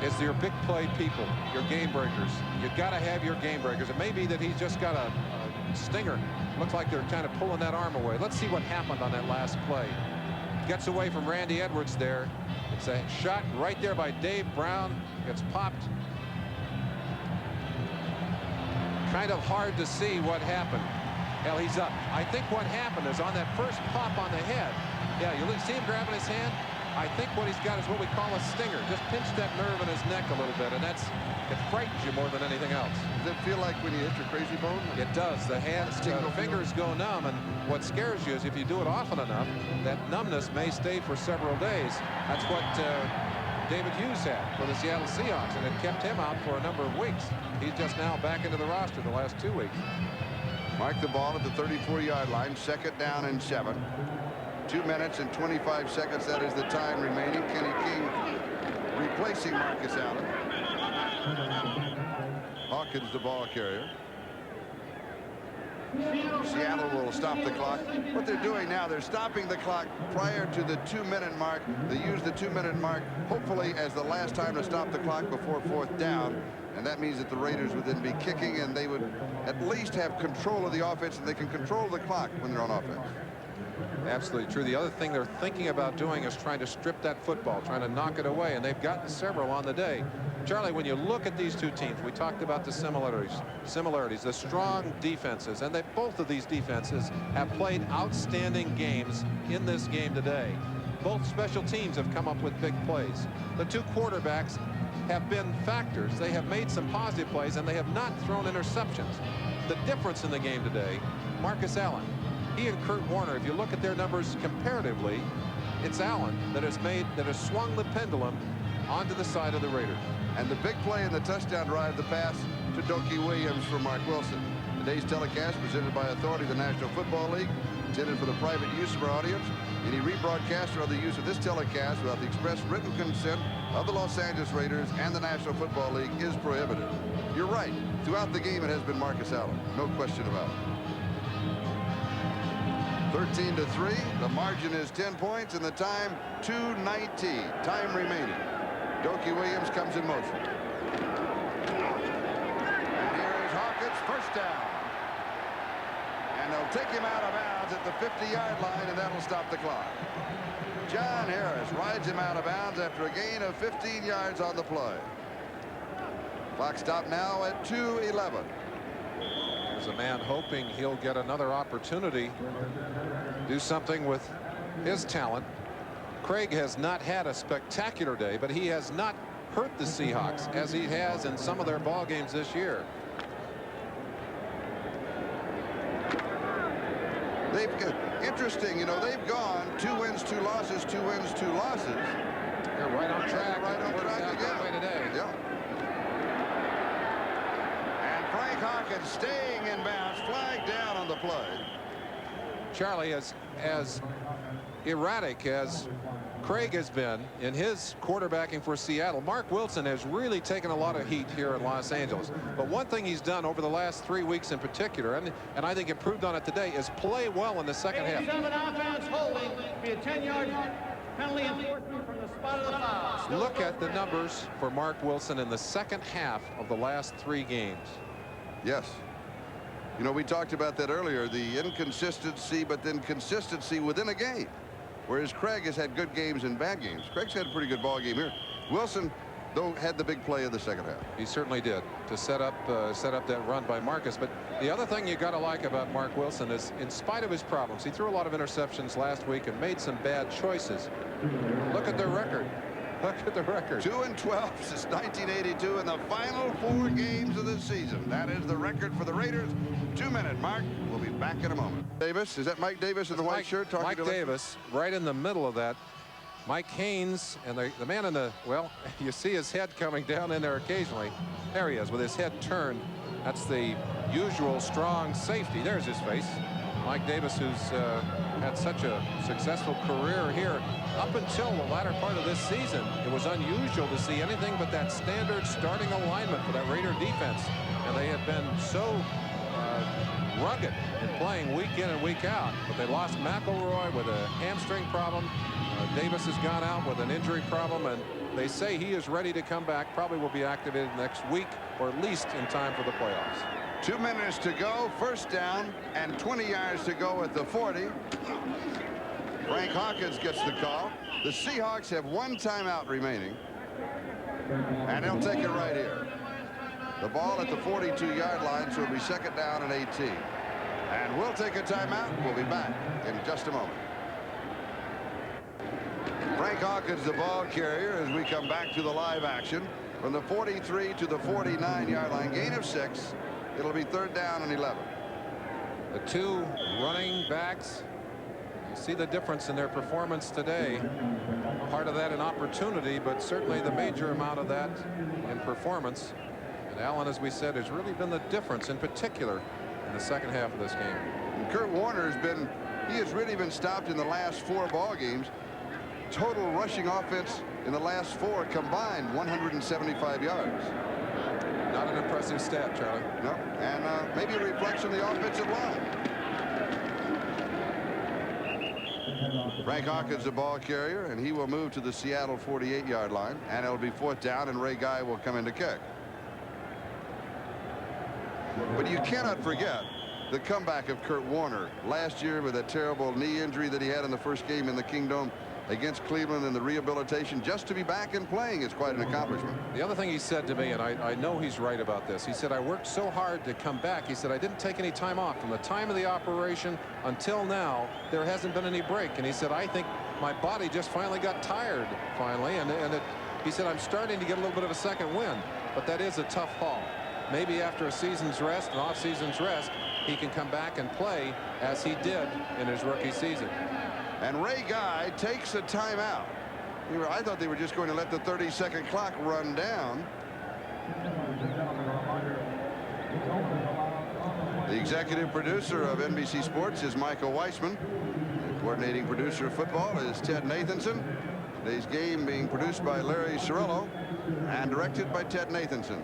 is your big play people, your game breakers. You've got to have your game breakers. It may be that he's just got a stinger. Looks like they're kind of pulling that arm away. Let's see what happened on that last play. Gets away from Randy Edwards there. It's a shot right there by Dave Brown. Gets popped. Kind of hard to see what happened. Hell, he's up. I think what happened is on that first pop on the head. Yeah, you see him grabbing his hand. I think what he's got is what we call a stinger. Just pinched that nerve in his neck a little bit, and it frightens you more than anything else. Does it feel like when you hit your crazy bone? It does. The hands, fingers go numb, and what scares you is if you do it often enough, that numbness may stay for several days. That's what David Hughes had for the Seattle Seahawks, and it kept him out for a number of weeks. He's just now back into the roster the last 2 weeks. Mark the ball at the 34-yard line. Second down and 7. 2 minutes and 25 seconds. That is the time remaining. Kenny King replacing Marcus Allen. Hawkins the ball carrier. Seattle will stop the clock. What they're doing now, they're stopping the clock prior to the 2-minute mark. They use the 2-minute mark hopefully as the last time to stop the clock before fourth down. And that means that the Raiders would then be kicking, and they would at least have control of the offense, and they can control the clock when they're on offense. Absolutely true. The other thing they're thinking about doing is trying to strip that football, trying to knock it away, and they've gotten several on the day. Charlie, when you look at these two teams, we talked about the similarities, the strong defenses, and that both of these defenses have played outstanding games in this game today. Both special teams have come up with big plays. The two quarterbacks have been factors. They have made some positive plays, and they have not thrown interceptions. The difference in the game today, Marcus Allen, he and Kurt Warner, if you look at their numbers comparatively, it's Allen that has swung the pendulum onto the side of the Raiders. And the big play in the touchdown drive, the pass to Dokie Williams for Mark Wilson. Today's telecast presented by authority of the National Football League, intended for the private use of our audience. Any rebroadcast or other use of this telecast without the express written consent of the Los Angeles Raiders and the National Football League is prohibited. You're right. Throughout the game, it has been Marcus Allen. No question about it. 13-3. The margin is 10 points, and the time 2:19. Time remaining. Dokie Williams comes in motion. And here is Hawkins, first down. And they'll take him out of bounds at the 50-yard line, and that'll stop the clock. John Harris rides him out of bounds after a gain of 15 yards on the play. Clock stopped now at 2:11. There's a man hoping he'll get another opportunity to do something with his talent. Craig has not had a spectacular day, but he has not hurt the Seahawks as he has in some of their ball games this year. Interesting, you know, they've gone 2 wins, 2 losses, 2 wins, 2 losses. They're right on track. Right on track again. Today. Yeah. And Frank Hawkins staying in bounds, flag down on the play. Charlie, as erratic as Craig has been in his quarterbacking for Seattle, Mark Wilson has really taken a lot of heat here in Los Angeles. But one thing he's done over the last 3 weeks in particular, and I think improved on it today, is play well in the second half. 87 offense holding, be a 10-yard penalty enforcement from the spot of the foul. Look at the numbers for Mark Wilson in the second half of the last 3 games. Yes. You know, we talked about that earlier, the inconsistency, but then consistency within a game. Whereas Craig has had good games and bad games. Craig's had a pretty good ball game here. Wilson, though, had the big play of the second half. He certainly did, to set up that run by Marcus. But the other thing you got to like about Mark Wilson is, in spite of his problems, he threw a lot of interceptions last week and made some bad choices. Look at their record. Look at the record. 2-12 since 1982 in the final 4 games of the season. That is the record for the Raiders. 2-minute mark. We'll be back in a moment. Davis, is that Mike Davis in the white shirt talking to Mike Davis, right in the middle of that. Mike Haynes and the man in the, well, you see his head coming down in there occasionally. There he is with his head turned. That's the usual strong safety. There's his face. Mike Davis, who's had such a successful career here. Up until the latter part of this season, it was unusual to see anything but that standard starting alignment for that Raider defense. And they have been so rugged in playing week in and week out. But they lost McElroy with a hamstring problem. Davis has gone out with an injury problem, and they say he is ready to come back. Probably will be activated next week, or at least in time for the playoffs. 2 minutes to go, first down, and 20 yards to go at the 40. Frank Hawkins gets the call. The Seahawks have 1 timeout remaining, and they'll take it right here. The ball at the 42-yard line, so it'll be second down and 18. And we'll take a timeout. We'll be back in just a moment. Frank Hawkins, the ball carrier, as we come back to the live action from the 43 to the 49-yard line. Gain of 6. It'll be third down and 11. The 2 running backs, you see the difference in their performance today. Part of that in opportunity, but certainly the major amount of that in performance. And Allen, as we said, has really been the difference, in particular in the second half of this game. And Kurt Warner has really been stopped in the last 4 ball games. Total rushing offense in the last 4 combined 175 yards. Not an impressive stat, Charlie. No, and maybe a reflection of the offensive line. Frank Hawkins, the ball carrier, and he will move to the Seattle 48-yard line, and it'll be fourth down, and Ray Guy will come in to kick. But you cannot forget the comeback of Kurt Warner last year with that terrible knee injury that he had in the first game in the Kingdome. against Cleveland in the rehabilitation. Just to be back and playing is quite an accomplishment. The other thing he said to me, and I know he's right about this, he said, I worked so hard to come back. He said, I didn't take any time off. From the time of the operation until now, there hasn't been any break. And he said, I think my body just finally got tired, he said, I'm starting to get a little bit of a second wind. But that is a tough haul. Maybe after a season's rest, an off-season's rest, he can come back and play as he did in his rookie season. And Ray Guy takes a timeout. I thought they were just going to let the 30-second clock run down. The executive producer of NBC Sports is Michael Weissman. The coordinating producer of football is Ted Nathanson. Today's game being produced by Larry Cirillo and directed by Ted Nathanson.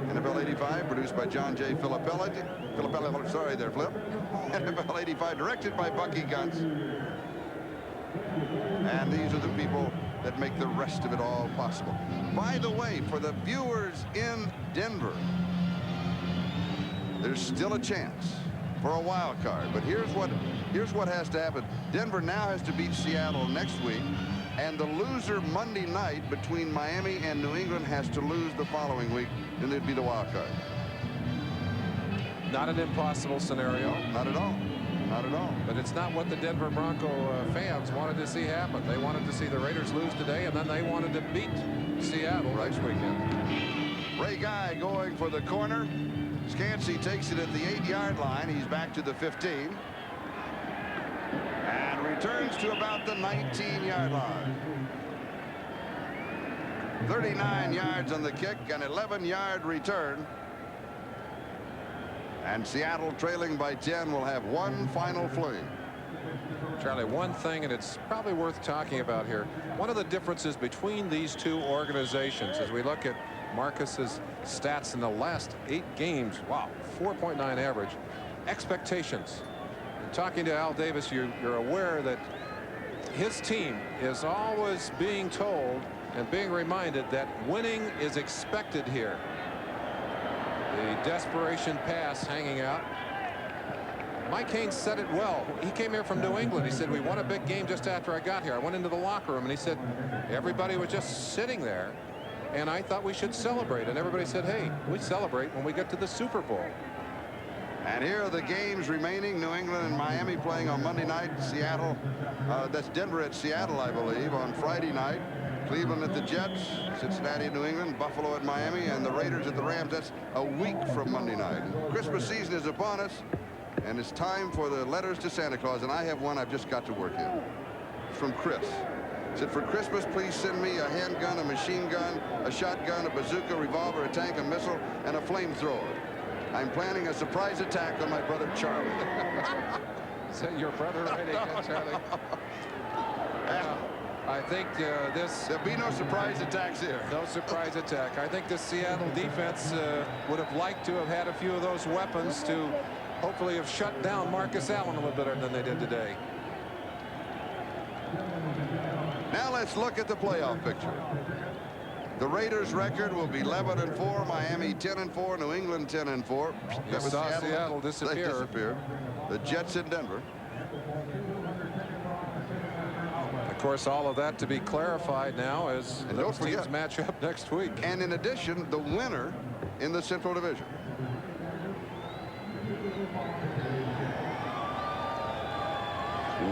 NFL 85 produced by John J. Filippelli. Sorry there, Flip. NFL 85 directed by Bucky Guntz. And these are the people that make the rest of it all possible. By the way, for the viewers in Denver, there's still a chance for a wild card. But here's what has to happen. Denver now has to beat Seattle next week, and the loser Monday night between Miami and New England has to lose the following week, then they'd be the wild card. Not an impossible scenario. Not at all. Not at all. But it's not what the Denver Bronco fans wanted to see happen. They wanted to see the Raiders lose today, and then they wanted to beat Seattle next weekend. Ray Guy going for the corner. Scansey takes it at the 8-yard line. He's back to the 15. And returns to about the 19-yard line. 39 yards on the kick, an 11-yard return. And Seattle, trailing by 10, will have one final fling. Charlie, one thing, and it's probably worth talking about here. One of the differences between these two organizations, as we look at Marcus's stats in the last 8 games, wow, 4.9 average, expectations. Talking to Al Davis, you're aware that his team is always being told and being reminded that winning is expected here. The desperation pass hanging out. Mike Haynes said it well. He came here from New England. He said, we won a big game just after I got here. I went into the locker room and he said, everybody was just sitting there and I thought we should celebrate. And everybody said, hey, we celebrate when we get to the Super Bowl. And here are the games remaining. New England and Miami playing on Monday night. Seattle, that's Denver at Seattle, I believe, on Friday night. Cleveland at the Jets, Cincinnati at New England, Buffalo at Miami, and the Raiders at the Rams. That's a week from Monday night. Christmas season is upon us, and it's time for the letters to Santa Claus, and I have one I've just got to work in. It's from Chris. It said, for Christmas, please send me a handgun, a machine gun, a shotgun, a bazooka, revolver, a tank, a missile, and a flamethrower. I'm planning a surprise attack on my brother Charlie. Is that your brother right again, Charlie? I think there'll be no surprise attacks here. No surprise attack. I think the Seattle defense would have liked to have had a few of those weapons to hopefully have shut down Marcus Allen a little better than they did today. Now let's look at the playoff picture. The Raiders record will be 11-4, Miami 10-4, New England 10-4. You saw Seattle disappear. They disappeared. The Jets in Denver. Of course, all of that to be clarified now as those teams match up next week. And in addition, the winner in the Central Division.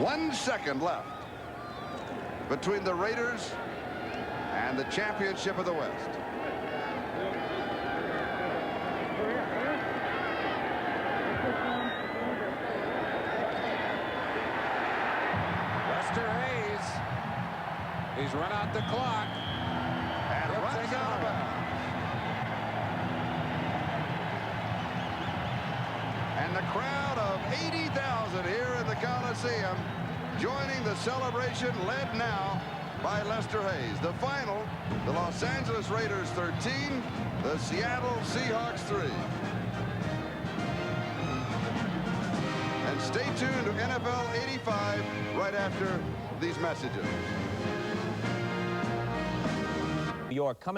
One second left between the Raiders and the championship of the West. He's run out the clock. And runs out of bounds. And the crowd of 80,000 here in the Coliseum joining the celebration, led now by Lester Hayes. The final, the Los Angeles Raiders 13, the Seattle Seahawks 3. And stay tuned to NFL 85 right after these messages. York coming